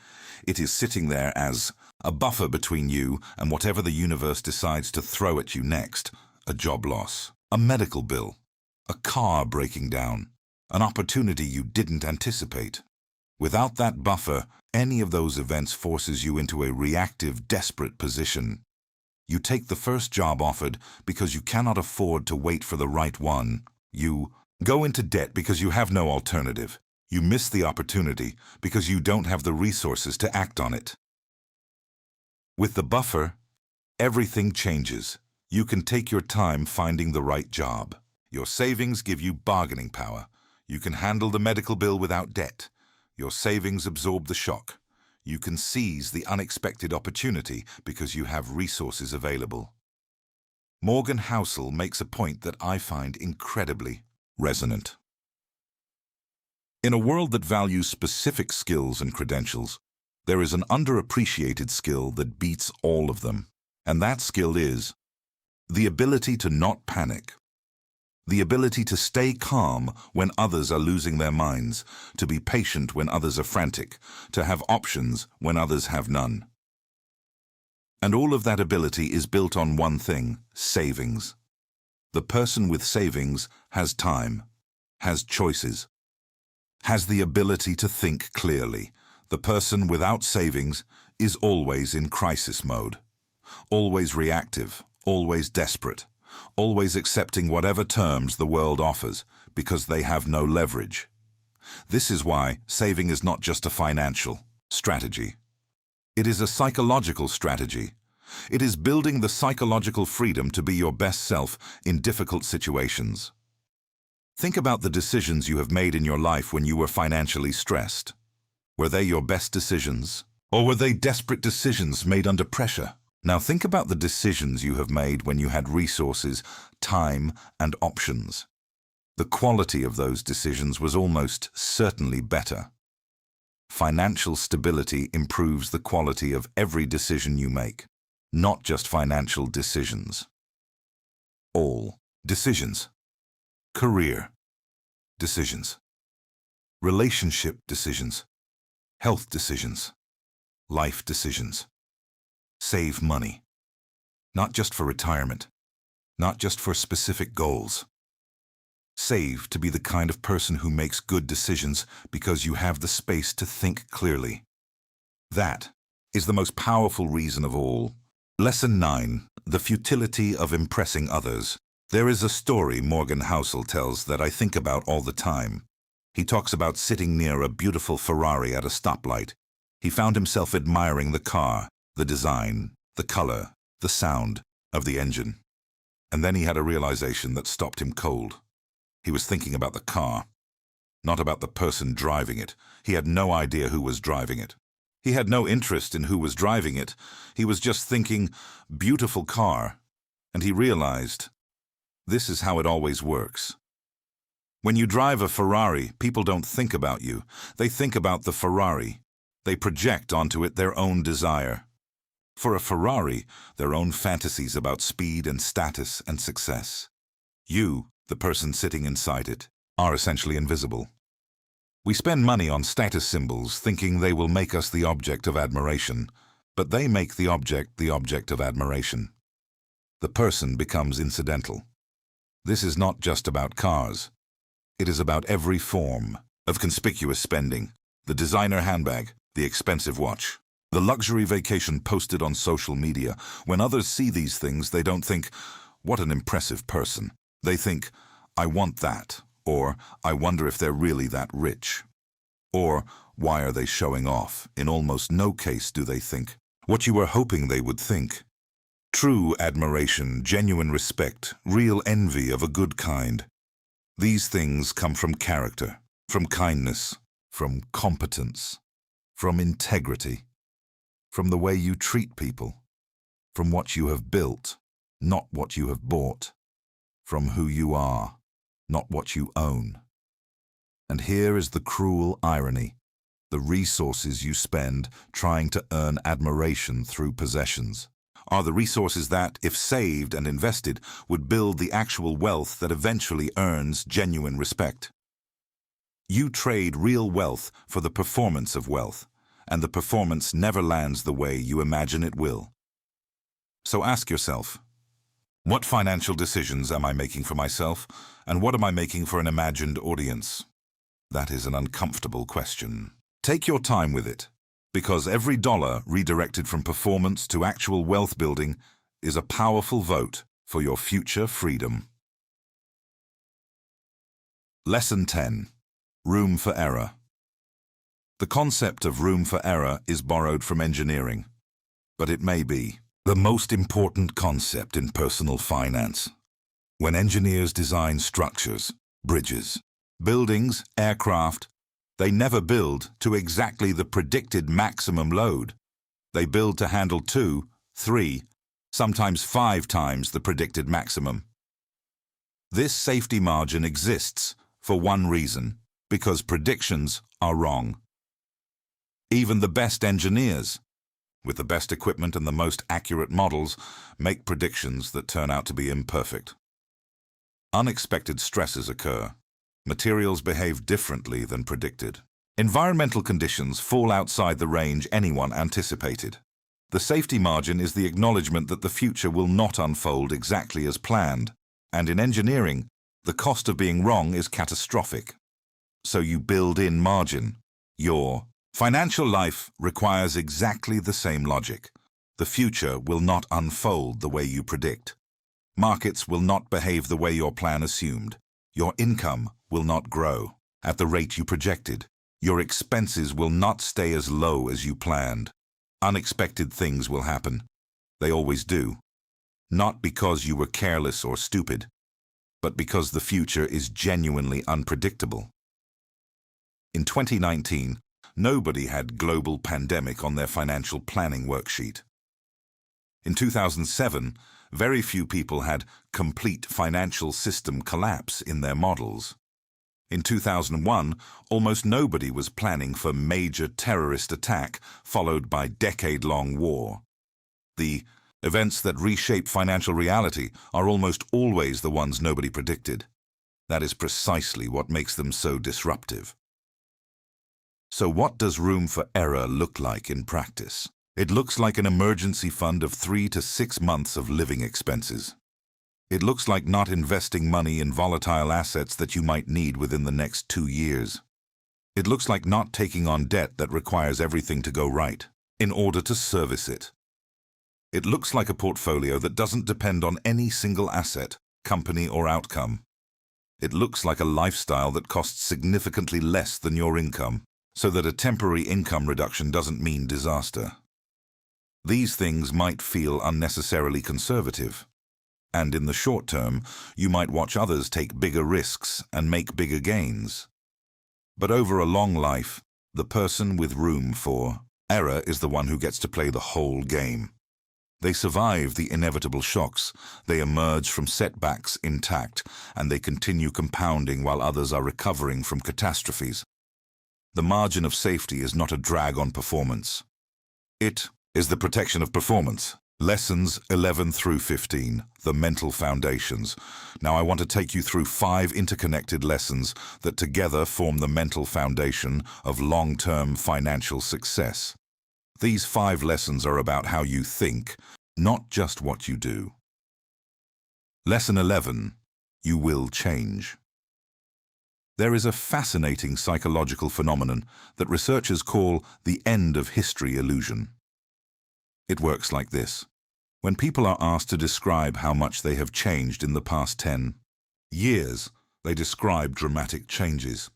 It is sitting there as a buffer between you and whatever the universe decides to throw at you next: a job loss, a medical bill, a car breaking down, an opportunity you didn't anticipate. Without that buffer, any of those events forces you into a reactive, desperate position. You take the first job offered because you cannot afford to wait for the right one. You go into debt because you have no alternative. You miss the opportunity because you don't have the resources to act on it. With the buffer, everything changes. You can take your time finding the right job. Your savings give you bargaining power. You can handle the medical bill without debt. Your savings absorb the shock. You can seize the unexpected opportunity because you have resources available. Morgan Housel makes a point that I find incredibly resonant. In a world that values specific skills and credentials, there is an underappreciated skill that beats all of them. And that skill is the ability to not panic. The ability to stay calm when others are losing their minds, to be patient when others are frantic, to have options when others have none. And all of that ability is built on one thing: savings. The person with savings has time, has choices, has the ability to think clearly. The person without savings is always in crisis mode, always reactive, always desperate, always accepting whatever terms the world offers because they have no leverage. This is why saving is not just a financial strategy. It is a psychological strategy. It is building the psychological freedom to be your best self in difficult situations. Think about the decisions you have made in your life when you were financially stressed. Were they your best decisions? Or were they desperate decisions made under pressure? Now think about the decisions you have made when you had resources, time, and options. The quality of those decisions was almost certainly better. Financial stability improves the quality of every decision you make, not just financial decisions. All decisions. Career decisions. Relationship decisions. Health decisions. Life decisions. Save money. Not just for retirement. Not just for specific goals. Save to be the kind of person who makes good decisions because you have the space to think clearly. That is the most powerful reason of all. Lesson 9. The futility of impressing others. There is a story Morgan Housel tells that I think about all the time. He talks about sitting near a beautiful Ferrari at a stoplight. He found himself admiring the car, the design, the color, the sound of the engine. And then he had a realization that stopped him cold. He was thinking about the car, not about the person driving it. He had no idea who was driving it. He had no interest in who was driving it. He was just thinking, beautiful car. And he realized, this is how it always works. When you drive a Ferrari, people don't think about you. They think about the Ferrari. They project onto it their own desire. For a Ferrari, their own fantasies about speed and status and success. You, the person sitting inside it, are essentially invisible. We spend money on status symbols thinking they will make us the object of admiration, but they make the object of admiration. The person becomes incidental. This is not just about cars. It is about every form of conspicuous spending, the designer handbag, the expensive watch, the luxury vacation posted on social media. When others see these things, they don't think, what an impressive person. They think, I want that, or I wonder if they're really that rich. Or, why are they showing off? In almost no case do they think what you were hoping they would think. True admiration, genuine respect, real envy of a good kind. These things come from character, from kindness, from competence, from integrity, from the way you treat people, from what you have built, not what you have bought, from who you are, not what you own. And here is the cruel irony. The resources you spend trying to earn admiration through possessions are the resources that, if saved and invested, would build the actual wealth that eventually earns genuine respect. You trade real wealth for the performance of wealth, and the performance never lands the way you imagine it will. So ask yourself, what financial decisions am I making for myself, and what am I making for an imagined audience? That is an uncomfortable question. Take your time with it, because every dollar redirected from performance to actual wealth building is a powerful vote for your future freedom. Lesson 10. Room for error. The concept of room for error is borrowed from engineering, but it may be the most important concept in personal finance. When engineers design structures, bridges, buildings, aircraft, they never build to exactly the predicted maximum load. They build to handle 2, 3, sometimes 5 times the predicted maximum. This safety margin exists for one reason, because predictions are wrong. Even the best engineers, with the best equipment and the most accurate models, make predictions that turn out to be imperfect. Unexpected stresses occur. Materials behave differently than predicted. Environmental conditions fall outside the range anyone anticipated. The safety margin is the acknowledgement that the future will not unfold exactly as planned, and in engineering, the cost of being wrong is catastrophic. So you build in margin. Your financial life requires exactly the same logic. The future will not unfold the way you predict. Markets will not behave the way your plan assumed. Your income will not grow at the rate you projected. Your expenses will not stay as low as you planned. Unexpected things will happen. They always do. Not because you were careless or stupid, but because the future is genuinely unpredictable. In 2019, nobody had global pandemic on their financial planning worksheet. In 2007, Very few people had complete financial system collapse in their models. In 2001, almost nobody was planning for major terrorist attack followed by decade-long war. The events that reshape financial reality are almost always the ones nobody predicted. That is precisely what makes them so disruptive. So what does room for error look like in practice? It looks like an emergency fund of 3 to 6 months of living expenses. It looks like not investing money in volatile assets that you might need within the next 2 years. It looks like not taking on debt that requires everything to go right in order to service it. It looks like a portfolio that doesn't depend on any single asset, company, or outcome. It looks like a lifestyle that costs significantly less than your income, so that a temporary income reduction doesn't mean disaster. These things might feel unnecessarily conservative, and in the short term, you might watch others take bigger risks and make bigger gains. But over a long life, the person with room for error is the one who gets to play the whole game. They survive the inevitable shocks, they emerge from setbacks intact, and they continue compounding while others are recovering from catastrophes. The margin of safety is not a drag on performance. It is the protection of performance. Lessons 11 through 15, the mental foundations. Now I want to take you through 5 interconnected lessons that together form the mental foundation of long-term financial success. These 5 lessons are about how you think, not just what you do. Lesson 11, you will change. There is a fascinating psychological phenomenon that researchers call the end of history illusion. It works like this. When people are asked to describe how much they have changed in the past 10 years, they describe dramatic changes.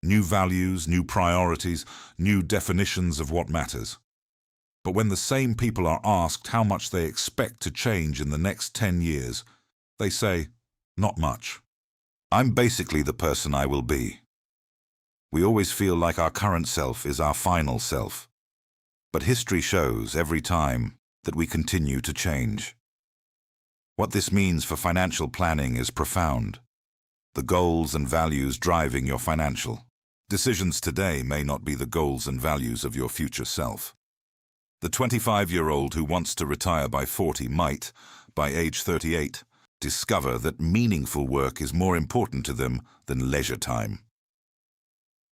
New values, new priorities, new definitions of what matters. But when the same people are asked how much they expect to change in the next 10 years, they say, not much. I'm basically the person I will be. We always feel like our current self is our final self. But history shows every time that we continue to change. What this means for financial planning is profound. The goals and values driving your financial decisions today may not be the goals and values of your future self. The 25-year-old who wants to retire by 40 might, by age 38, discover that meaningful work is more important to them than leisure time.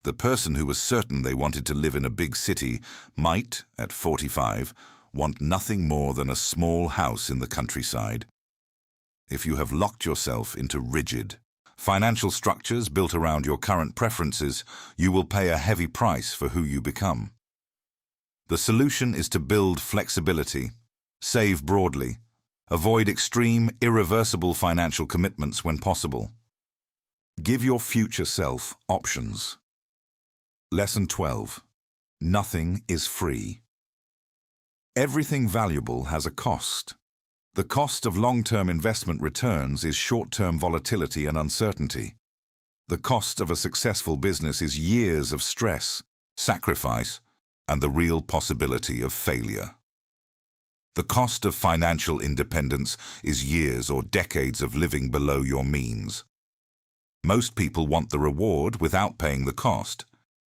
The person who was certain they wanted to live in a big city might, at 45, want nothing more than a small house in the countryside. If you have locked yourself into rigid financial structures built around your current preferences, you will pay a heavy price for who you become. The solution is to build flexibility, save broadly, avoid extreme, irreversible financial commitments when possible. Give your future self options. Lesson 12. Nothing is free. Everything valuable has a cost. The cost of long-term investment returns is short-term volatility and uncertainty. The cost of a successful business is years of stress, sacrifice, and the real possibility of failure. The cost of financial independence is years or decades of living below your means. Most people want the reward without paying the cost.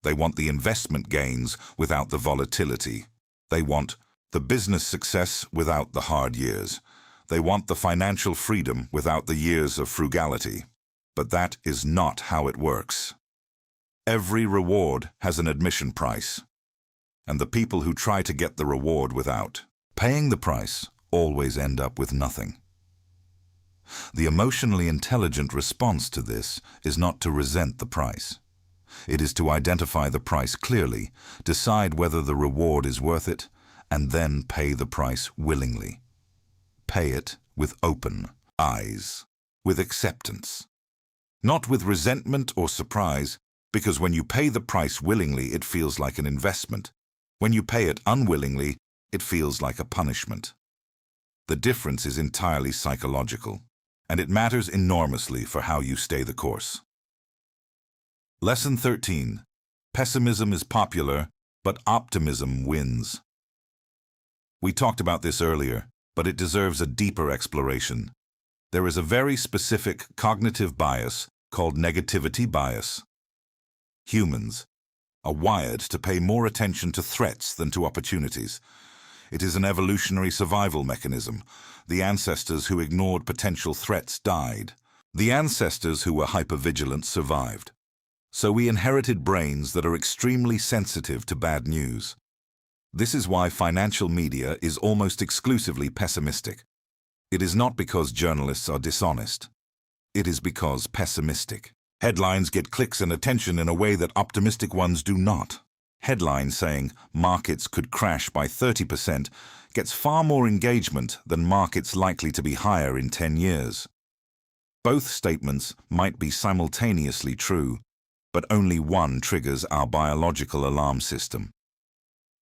They want the investment gains without the volatility. They want the business success without the hard years. They want the financial freedom without the years of frugality. But that is not how it works. Every reward has an admission price. And the people who try to get the reward without paying the price always end up with nothing. The emotionally intelligent response to this is not to resent the price. It is to identify the price clearly, decide whether the reward is worth it, and then pay the price willingly. Pay it with open eyes, with acceptance. Not with resentment or surprise, because when you pay the price willingly, it feels like an investment. When you pay it unwillingly, it feels like a punishment. The difference is entirely psychological, and it matters enormously for how you stay the course. Lesson 13. Pessimism is popular, but optimism wins. We talked about this earlier. but it deserves a deeper exploration. There is a very specific cognitive bias called negativity bias. Humans are wired to pay more attention to threats than to opportunities. It is an evolutionary survival mechanism. The ancestors who ignored potential threats died. The ancestors who were hypervigilant survived. So we inherited brains that are extremely sensitive to bad news. This is why financial media is almost exclusively pessimistic. It is not because journalists are dishonest. It is because pessimistic. Headlines get clicks and attention in a way that optimistic ones do not. Headlines saying markets could crash by 30% gets far more engagement than markets likely to be higher in 10 years. Both statements might be simultaneously true, but only one triggers our biological alarm system.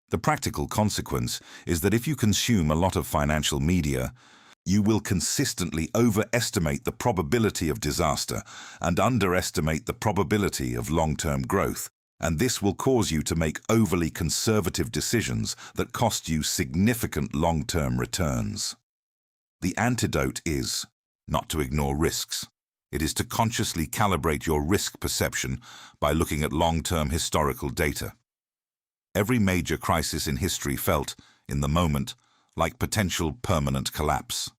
The practical consequence is that if you consume a lot of financial media, you will consistently overestimate the probability of disaster and underestimate the probability of long-term growth, and this will cause you to make overly conservative decisions that cost you significant long-term returns. The antidote is not to ignore risks. It is to consciously calibrate your risk perception by looking at long-term historical data. Every major crisis in history felt, in the moment, like potential permanent collapse.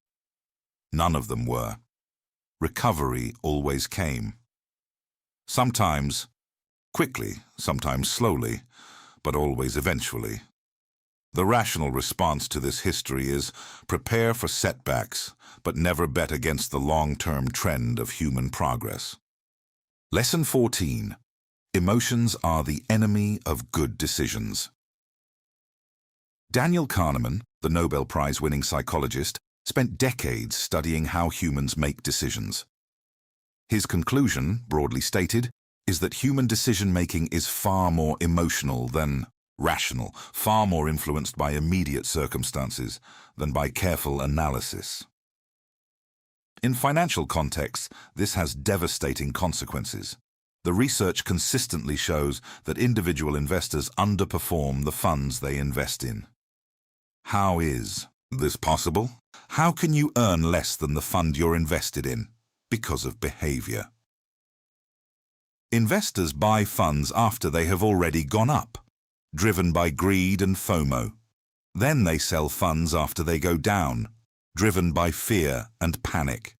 None of them were. Recovery always came. Sometimes quickly, sometimes slowly, but always eventually. The rational response to this history is prepare for setbacks, but never bet against the long-term trend of human progress. Lesson 14. Emotions are the enemy of good decisions. Daniel Kahneman, the Nobel Prize-winning psychologist, spent decades studying how humans make decisions. His conclusion, broadly stated, is that human decision-making is far more emotional than rational, far more influenced by immediate circumstances than by careful analysis. In financial contexts, this has devastating consequences. The research consistently shows that individual investors underperform the funds they invest in. How is this possible? How can you earn less than the fund you're invested in? Because of behavior. Investors buy funds after they have already gone up, driven by greed and FOMO. Then they sell funds after they go down, driven by fear and panic.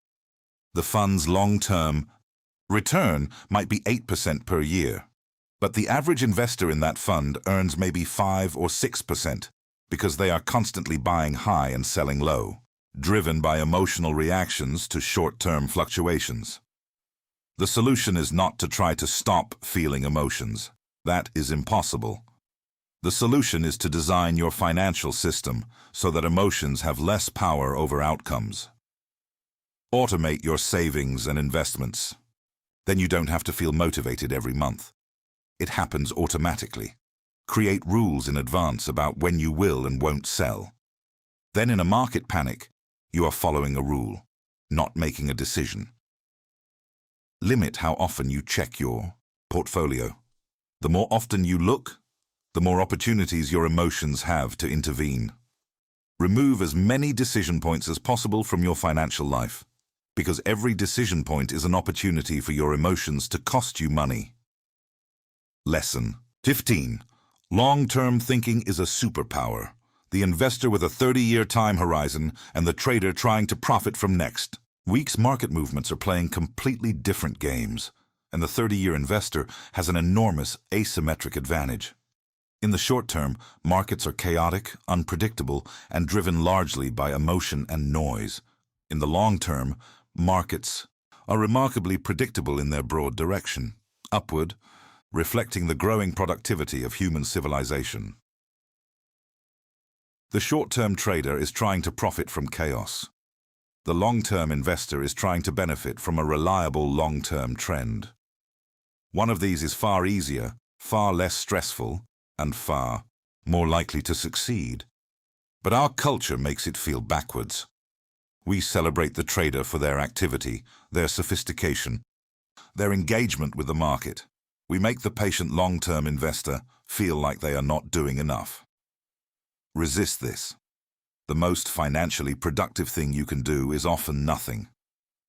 The fund's long-term return might be 8% per year, but the average investor in that fund earns maybe 5 or 6% because they are constantly buying high and selling low, driven by emotional reactions to short-term fluctuations. The solution is not to try to stop feeling emotions. That is impossible. The solution is to design your financial system so that emotions have less power over outcomes. Automate your savings and investments. Then you don't have to feel motivated every month. It happens automatically. Create rules in advance about when you will and won't sell. Then in a market panic, you are following a rule, not making a decision. Limit how often you check your portfolio. The more often you look, the more opportunities your emotions have to intervene. Remove as many decision points as possible from your financial life, because every decision point is an opportunity for your emotions to cost you money. Lesson 15. Long-term thinking is a superpower. The investor with a 30-year time horizon and the trader trying to profit from next. Week's market movements are playing completely different games, and the 30-year investor has an enormous asymmetric advantage. In the short term, markets are chaotic, unpredictable, and driven largely by emotion and noise. In the long term, markets are remarkably predictable in their broad direction, upward, reflecting the growing productivity of human civilization. The short-term trader is trying to profit from chaos. The long-term investor is trying to benefit from a reliable long-term trend. One of these is far easier, far less stressful, and far more likely to succeed. But our culture makes it feel backwards. We celebrate the trader for their activity, their sophistication, their engagement with the market. We make the patient long-term investor feel like they are not doing enough. Resist this. The most financially productive thing you can do is often nothing.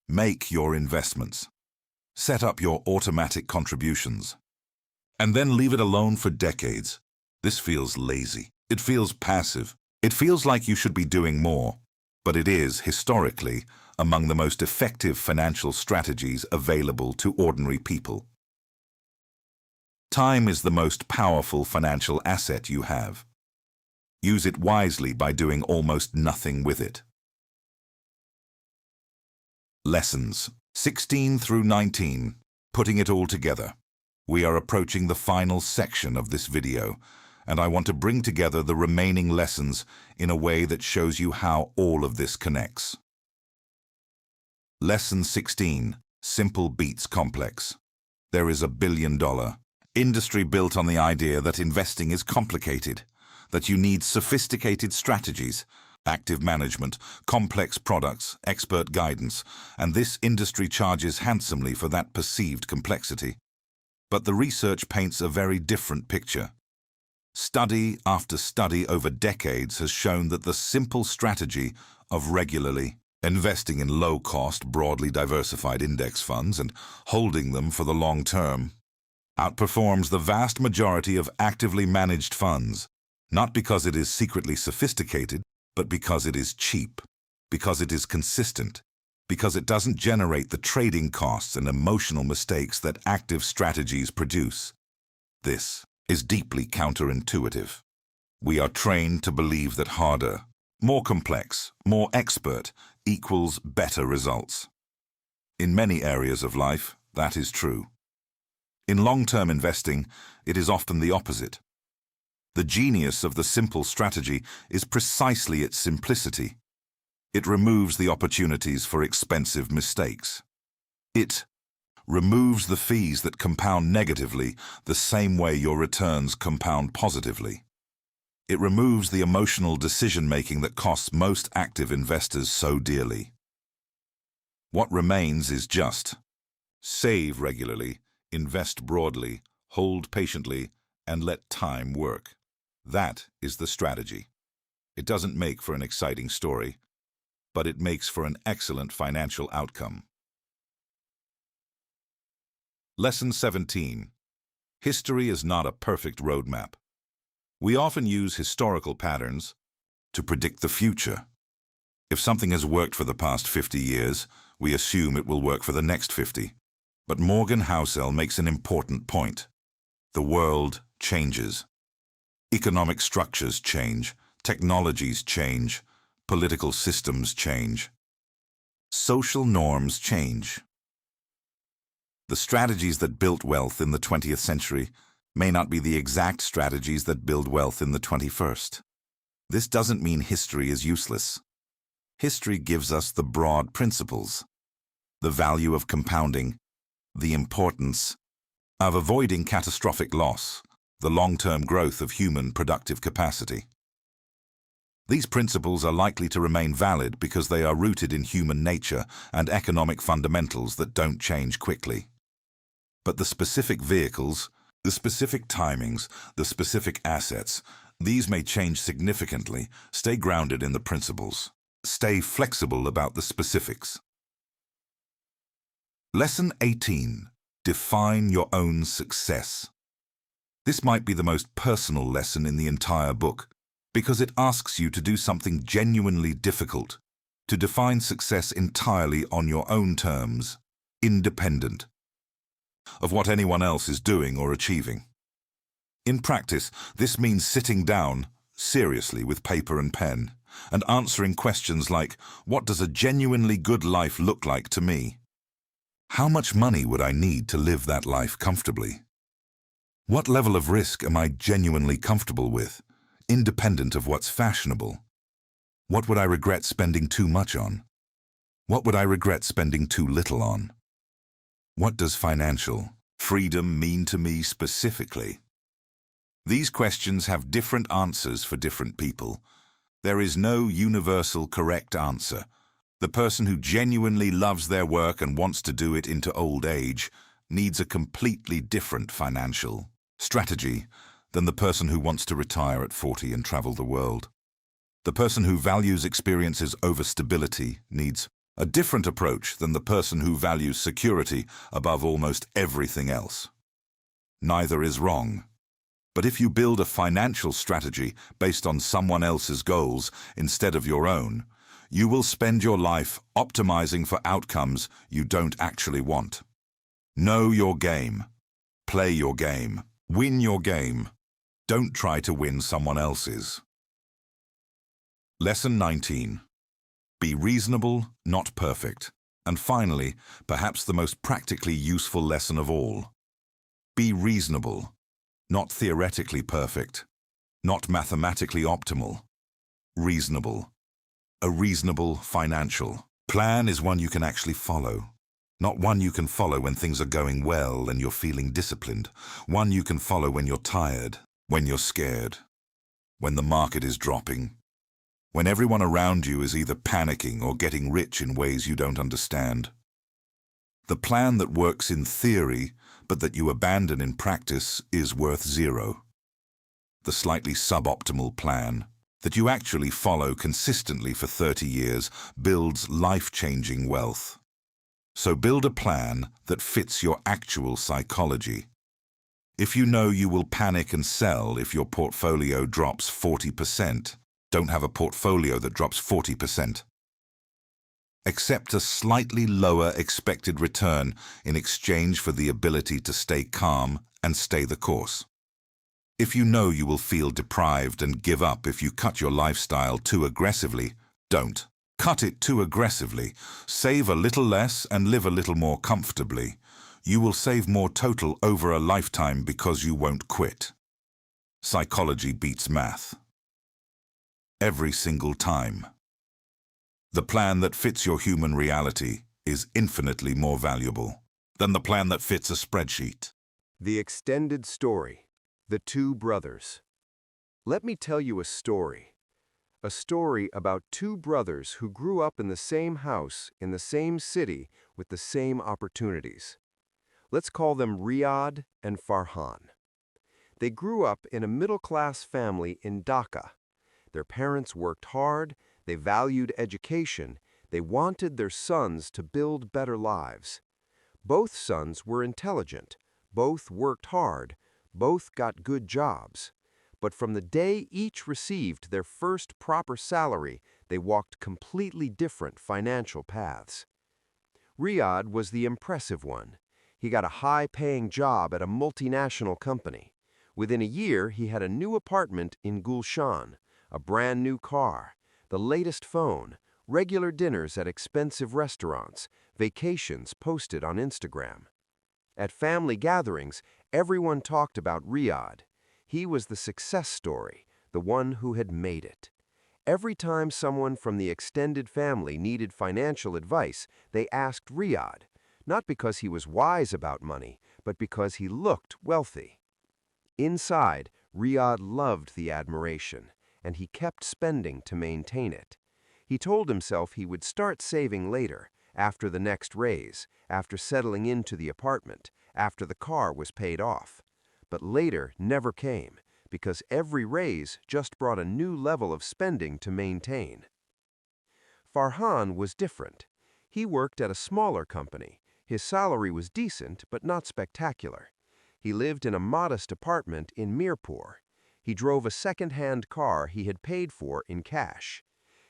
Make your investments. Set up your automatic contributions. And then leave it alone for decades. This feels lazy. It feels passive. It feels like you should be doing more. But it is, historically, among the most effective financial strategies available to ordinary people. Time is the most powerful financial asset you have. Use it wisely by doing almost nothing with it. Lessons 16 through 19. Putting it all together. We are approaching the final section of this video, and I want to bring together the remaining lessons in a way that shows you how all of this connects. Lesson 16. Simple beats complex. There is $1 billion industry built on the idea that investing is complicated, that you need sophisticated strategies, active management, complex products, expert guidance, and this industry charges handsomely for that perceived complexity. But the research paints a very different picture. Study after study over decades has shown that the simple strategy of regularly investing in low-cost, broadly diversified index funds and holding them for the long term outperforms the vast majority of actively managed funds, not because it is secretly sophisticated, but because it is cheap, because it is consistent, because it doesn't generate the trading costs and emotional mistakes that active strategies produce. This is deeply counterintuitive. We are trained to believe that harder, more complex, more expert equals better results. In many areas of life, that is true. In long-term investing, it is often the opposite. The genius of the simple strategy is precisely its simplicity. It removes the opportunities for expensive mistakes. It removes the fees that compound negatively the same way your returns compound positively. It removes the emotional decision-making that costs most active investors so dearly. What remains is just save regularly, invest broadly, hold patiently, and let time work. That is the strategy. It doesn't make for an exciting story, but it makes for an excellent financial outcome. Lesson 17. History is not a perfect roadmap. We often use historical patterns to predict the future. If something has worked for the past 50 years, we assume it will work for the next 50. But Housel makes an important point. The world changes. Economic structures change, technologies change, political systems change. Social norms change. The strategies that built wealth in the 20th century may not be the exact strategies that build wealth in the 21st. This doesn't mean history is useless. History gives us the broad principles, the value of compounding, the importance of avoiding catastrophic loss, the long-term growth of human productive capacity. These principles are likely to remain valid because they are rooted in human nature and economic fundamentals that don't change quickly. But the specific vehicles, the specific timings, the specific assets, these may change significantly. Stay grounded in the principles. Stay flexible about the specifics. Lesson 18. Define your own success. This might be the most personal lesson in the entire book, because it asks you to do something genuinely difficult, to define success entirely on your own terms, independent of what anyone else is doing or achieving. In practice, this means sitting down, seriously with paper and pen, and answering questions like, what does a genuinely good life look like to me? How much money would I need to live that life comfortably? What level of risk am I genuinely comfortable with, independent of what's fashionable? What would I regret spending too much on? What would I regret spending too little on? What does financial freedom mean to me specifically? These questions have different answers for different people. There is no universal correct answer. The person who genuinely loves their work and wants to do it into old age needs a completely different financial strategy than the person who wants to retire at 40 and travel the world. The person who values experiences over stability needs a different approach than the person who values security above almost everything else. Neither is wrong. But if you build a financial strategy based on someone else's goals instead of your own, you will spend your life optimizing for outcomes you don't actually want. Know your game. Play your game. Win your game. Don't try to win someone else's. Lesson 19. Be reasonable, not perfect. And finally, perhaps the most practically useful lesson of all. Be reasonable, not theoretically perfect, not mathematically optimal. Reasonable. A reasonable financial plan is one you can actually follow. Not one you can follow when things are going well and you're feeling disciplined. One you can follow when you're tired, when you're scared, when the market is dropping, when everyone around you is either panicking or getting rich in ways you don't understand. The plan that works in theory, but that you abandon in practice, is worth zero. The slightly suboptimal plan that you actually follow consistently for 30 years builds life-changing wealth. So build a plan that fits your actual psychology. If you know you will panic and sell if your portfolio drops 40%, don't have a portfolio that drops 40%. Accept a slightly lower expected return in exchange for the ability to stay calm and stay the course. If you know you will feel deprived and give up if you cut your lifestyle too aggressively, don't. Cut it too aggressively. Save a little less and live a little more comfortably. You will save more total over a lifetime because you won't quit. Psychology beats math. Every single time. The plan that fits your human reality is infinitely more valuable than the plan that fits a spreadsheet. The extended story. The Two Brothers. Let me tell you a story. A story about two brothers who grew up in the same house, in the same city, with the same opportunities. Let's call them Riyadh and Farhan. They grew up in a middle-class family in Dhaka. Their parents worked hard, they valued education, they wanted their sons to build better lives. Both sons were intelligent, both worked hard, both got good jobs. But from the day each received their first proper salary, they walked completely different financial paths. Riyadh was the impressive one. He got a high-paying job at a multinational company. Within a year, he had a new apartment in Gulshan, a brand new car, the latest phone, regular dinners at expensive restaurants, vacations posted on Instagram. At family gatherings, everyone talked about Riyadh. He was the success story, the one who had made it. Every time someone from the extended family needed financial advice, they asked Riyadh, not because he was wise about money, but because he looked wealthy. Inside, Riyadh loved the admiration, and he kept spending to maintain it. He told himself he would start saving later, after the next raise, after settling into the apartment, after the car was paid off. But later never came, because every raise just brought a new level of spending to maintain. Farhan was different. He worked at a smaller company. His salary was decent, but not spectacular. He lived in a modest apartment in Mirpur. He drove a second-hand car he had paid for in cash.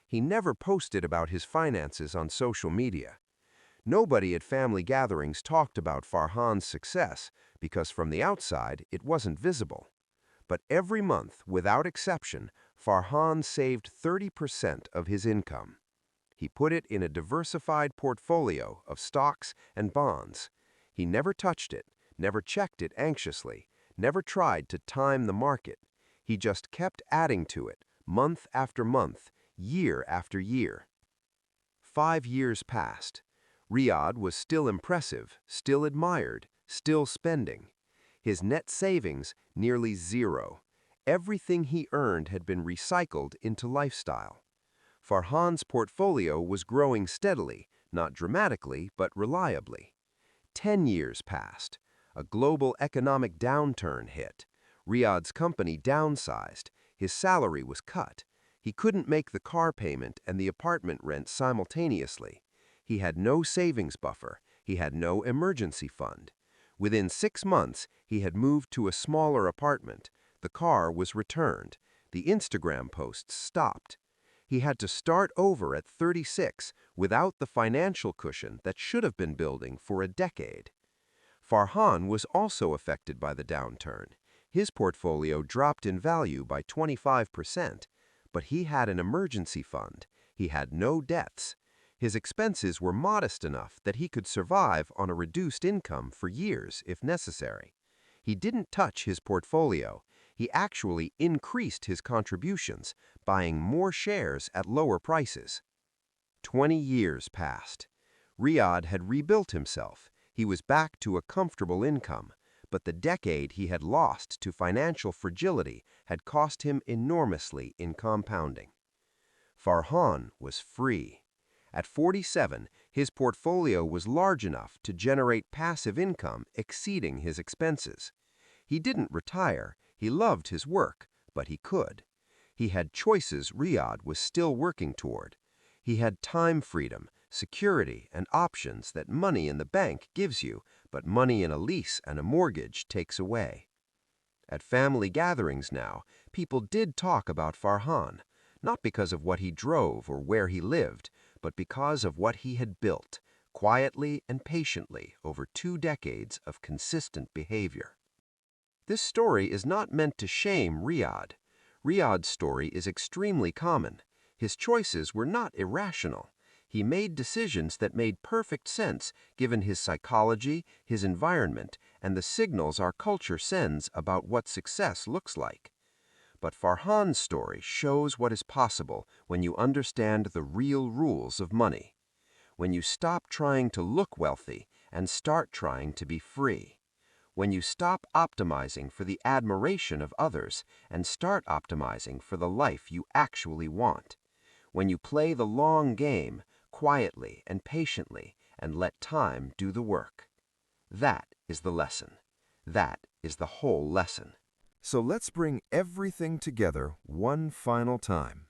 He never posted about his finances on social media. Nobody at family gatherings talked about Farhan's success because from the outside it wasn't visible. But every month, without exception, Farhan saved 30% of his income. He put it in a diversified portfolio of stocks and bonds. He never touched it, never checked it anxiously, never tried to time the market. He just kept adding to it, month after month, year after year. 5 years passed. Riyadh was still impressive, still admired, still spending. His net savings nearly zero. Everything he earned had been recycled into lifestyle. Farhan's portfolio was growing steadily, not dramatically, but reliably. 10 years passed. A global economic downturn hit. Riyadh's company downsized. His salary was cut. He couldn't make the car payment and the apartment rent simultaneously. He had no savings buffer. He had no emergency fund. Within 6 months, he had moved to a smaller apartment. The car was returned. The Instagram posts stopped. He had to start over at 36 without the financial cushion that should have been building for a decade. Farhan was also affected by the downturn. His portfolio dropped in value by 25%, but he had an emergency fund. He had no debts. His expenses were modest enough that he could survive on a reduced income for years if necessary. He didn't touch his portfolio. He actually increased his contributions, buying more shares at lower prices. 20 years passed. Riyadh had rebuilt himself. He was back to a comfortable income, but the decade he had lost to financial fragility had cost him enormously in compounding. Farhan was free. At 47, his portfolio was large enough to generate passive income exceeding his expenses. He didn't retire. He loved his work, but he could. He had choices Riyadh was still working toward. He had time freedom, security, and options that money in the bank gives you, but money in a lease and a mortgage takes away. At family gatherings now, people did talk about Farhan, not because of what he drove or where he lived, but because of what he had built, quietly and patiently over 2 decades of consistent behavior. This story is not meant to shame Riyadh. Riyadh's story is extremely common. His choices were not irrational. He made decisions that made perfect sense given his psychology, his environment, and the signals our culture sends about what success looks like. But Farhan's story shows what is possible when you understand the real rules of money. When you stop trying to look wealthy and start trying to be free. When you stop optimizing for the admiration of others and start optimizing for the life you actually want. When you play the long game, quietly and patiently, and let time do the work. That is the lesson. That is the whole lesson. So let's bring everything together one final time.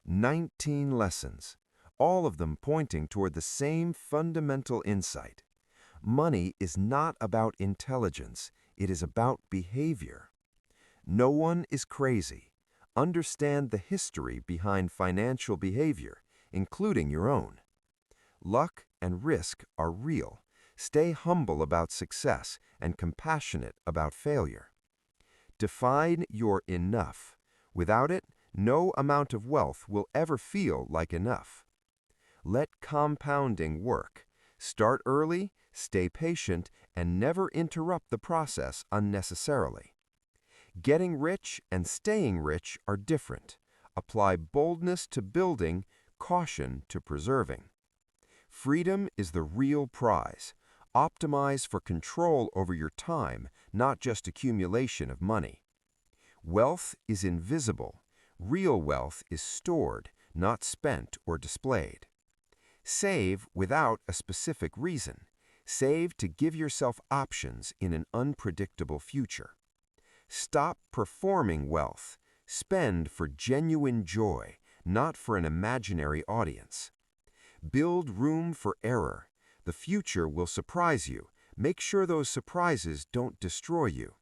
19 lessons, all of them pointing toward the same fundamental insight. Money is not about intelligence, it is about behavior. No one is crazy. Understand the history behind financial behavior, including your own. Luck and risk are real. Stay humble about success and compassionate about failure. Define your enough. Without it, no amount of wealth will ever feel like enough. Let compounding work. Start early, stay patient, and never interrupt the process unnecessarily. Getting rich and staying rich are different. Apply boldness to building, caution to preserving. Freedom is the real prize. Optimize for control over your time, not just accumulation of money. Wealth is invisible. Real wealth is stored, not spent or displayed. Save without a specific reason. Save to give yourself options in an unpredictable future. Stop performing wealth. Spend for genuine joy, not for an imaginary audience. Build room for error. The future will surprise you. Make sure those surprises don't destroy you.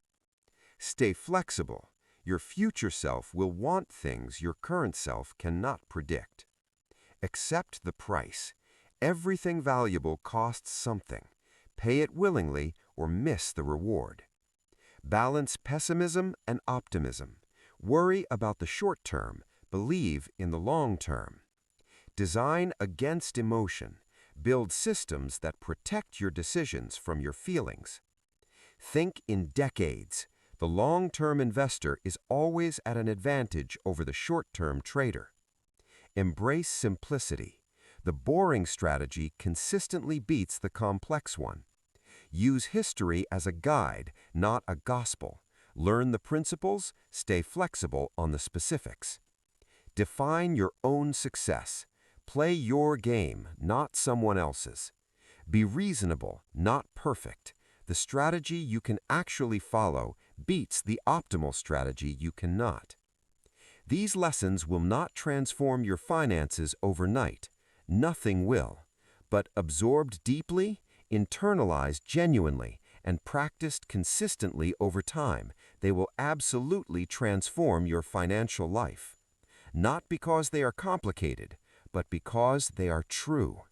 Stay flexible. Your future self will want things your current self cannot predict. Accept the price. Everything valuable costs something. Pay it willingly or miss the reward. Balance pessimism and optimism. Worry about the short term. Believe in the long term. Design against emotion. Build systems that protect your decisions from your feelings. Think in decades. The long-term investor is always at an advantage over the short-term trader. Embrace simplicity. The boring strategy consistently beats the complex one. Use history as a guide, not a gospel. Learn the principles, stay flexible on the specifics. Define your own success. Play your game, not someone else's. Be reasonable, not perfect. The strategy you can actually follow beats the optimal strategy you cannot. These lessons will not transform your finances overnight. Nothing will. But absorbed deeply, internalized genuinely, and practiced consistently over time, they will absolutely transform your financial life. Not because they are complicated, but because they are true.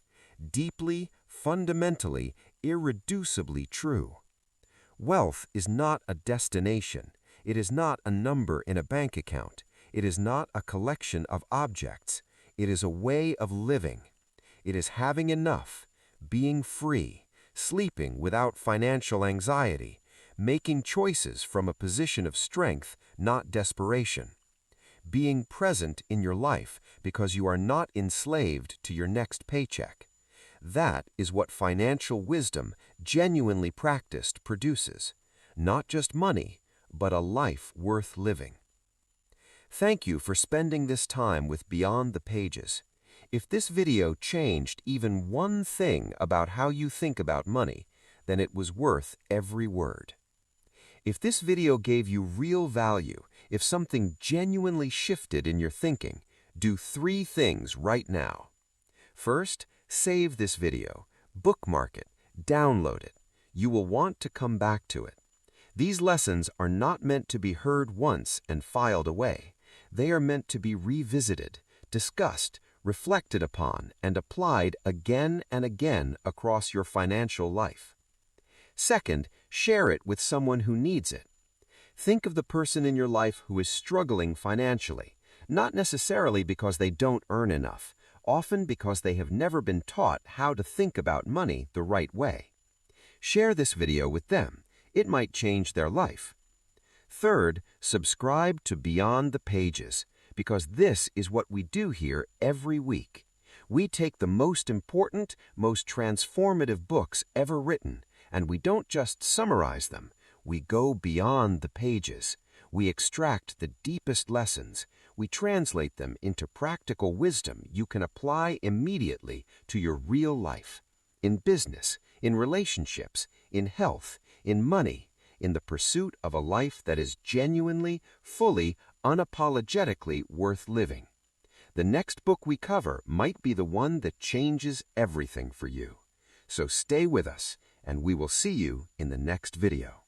Deeply, fundamentally, irreducibly true. Wealth is not a destination. It is not a number in a bank account. It is not a collection of objects. It is a way of living. It is having enough, being free, sleeping without financial anxiety, making choices from a position of strength, not desperation. Being present in your life because you are not enslaved to your next paycheck. That is what financial wisdom, genuinely practiced, produces. Not just money, but a life worth living. Thank you for spending this time with Beyond the Pages. If this video changed even one thing about how you think about money, then it was worth every word. If this video gave you real value, if something genuinely shifted in your thinking, do 3 things right now. First, save this video, bookmark it, download it. You will want to come back to it. These lessons are not meant to be heard once and filed away. They are meant to be revisited, discussed, reflected upon, and applied again and again across your financial life. Second, share it with someone who needs it. Think of the person in your life who is struggling financially, not necessarily because they don't earn enough, often because they have never been taught how to think about money the right way. Share this video with them. It might change their life. Third, subscribe to Beyond the Pages, because this is what we do here every week. We take the most important, most transformative books ever written, and we don't just summarize them. We go beyond the pages. We extract the deepest lessons. We translate them into practical wisdom you can apply immediately to your real life, in business, in relationships, in health, in money, in the pursuit of a life that is genuinely, fully, unapologetically worth living. The next book we cover might be the one that changes everything for you. So stay with us, and we will see you in the next video.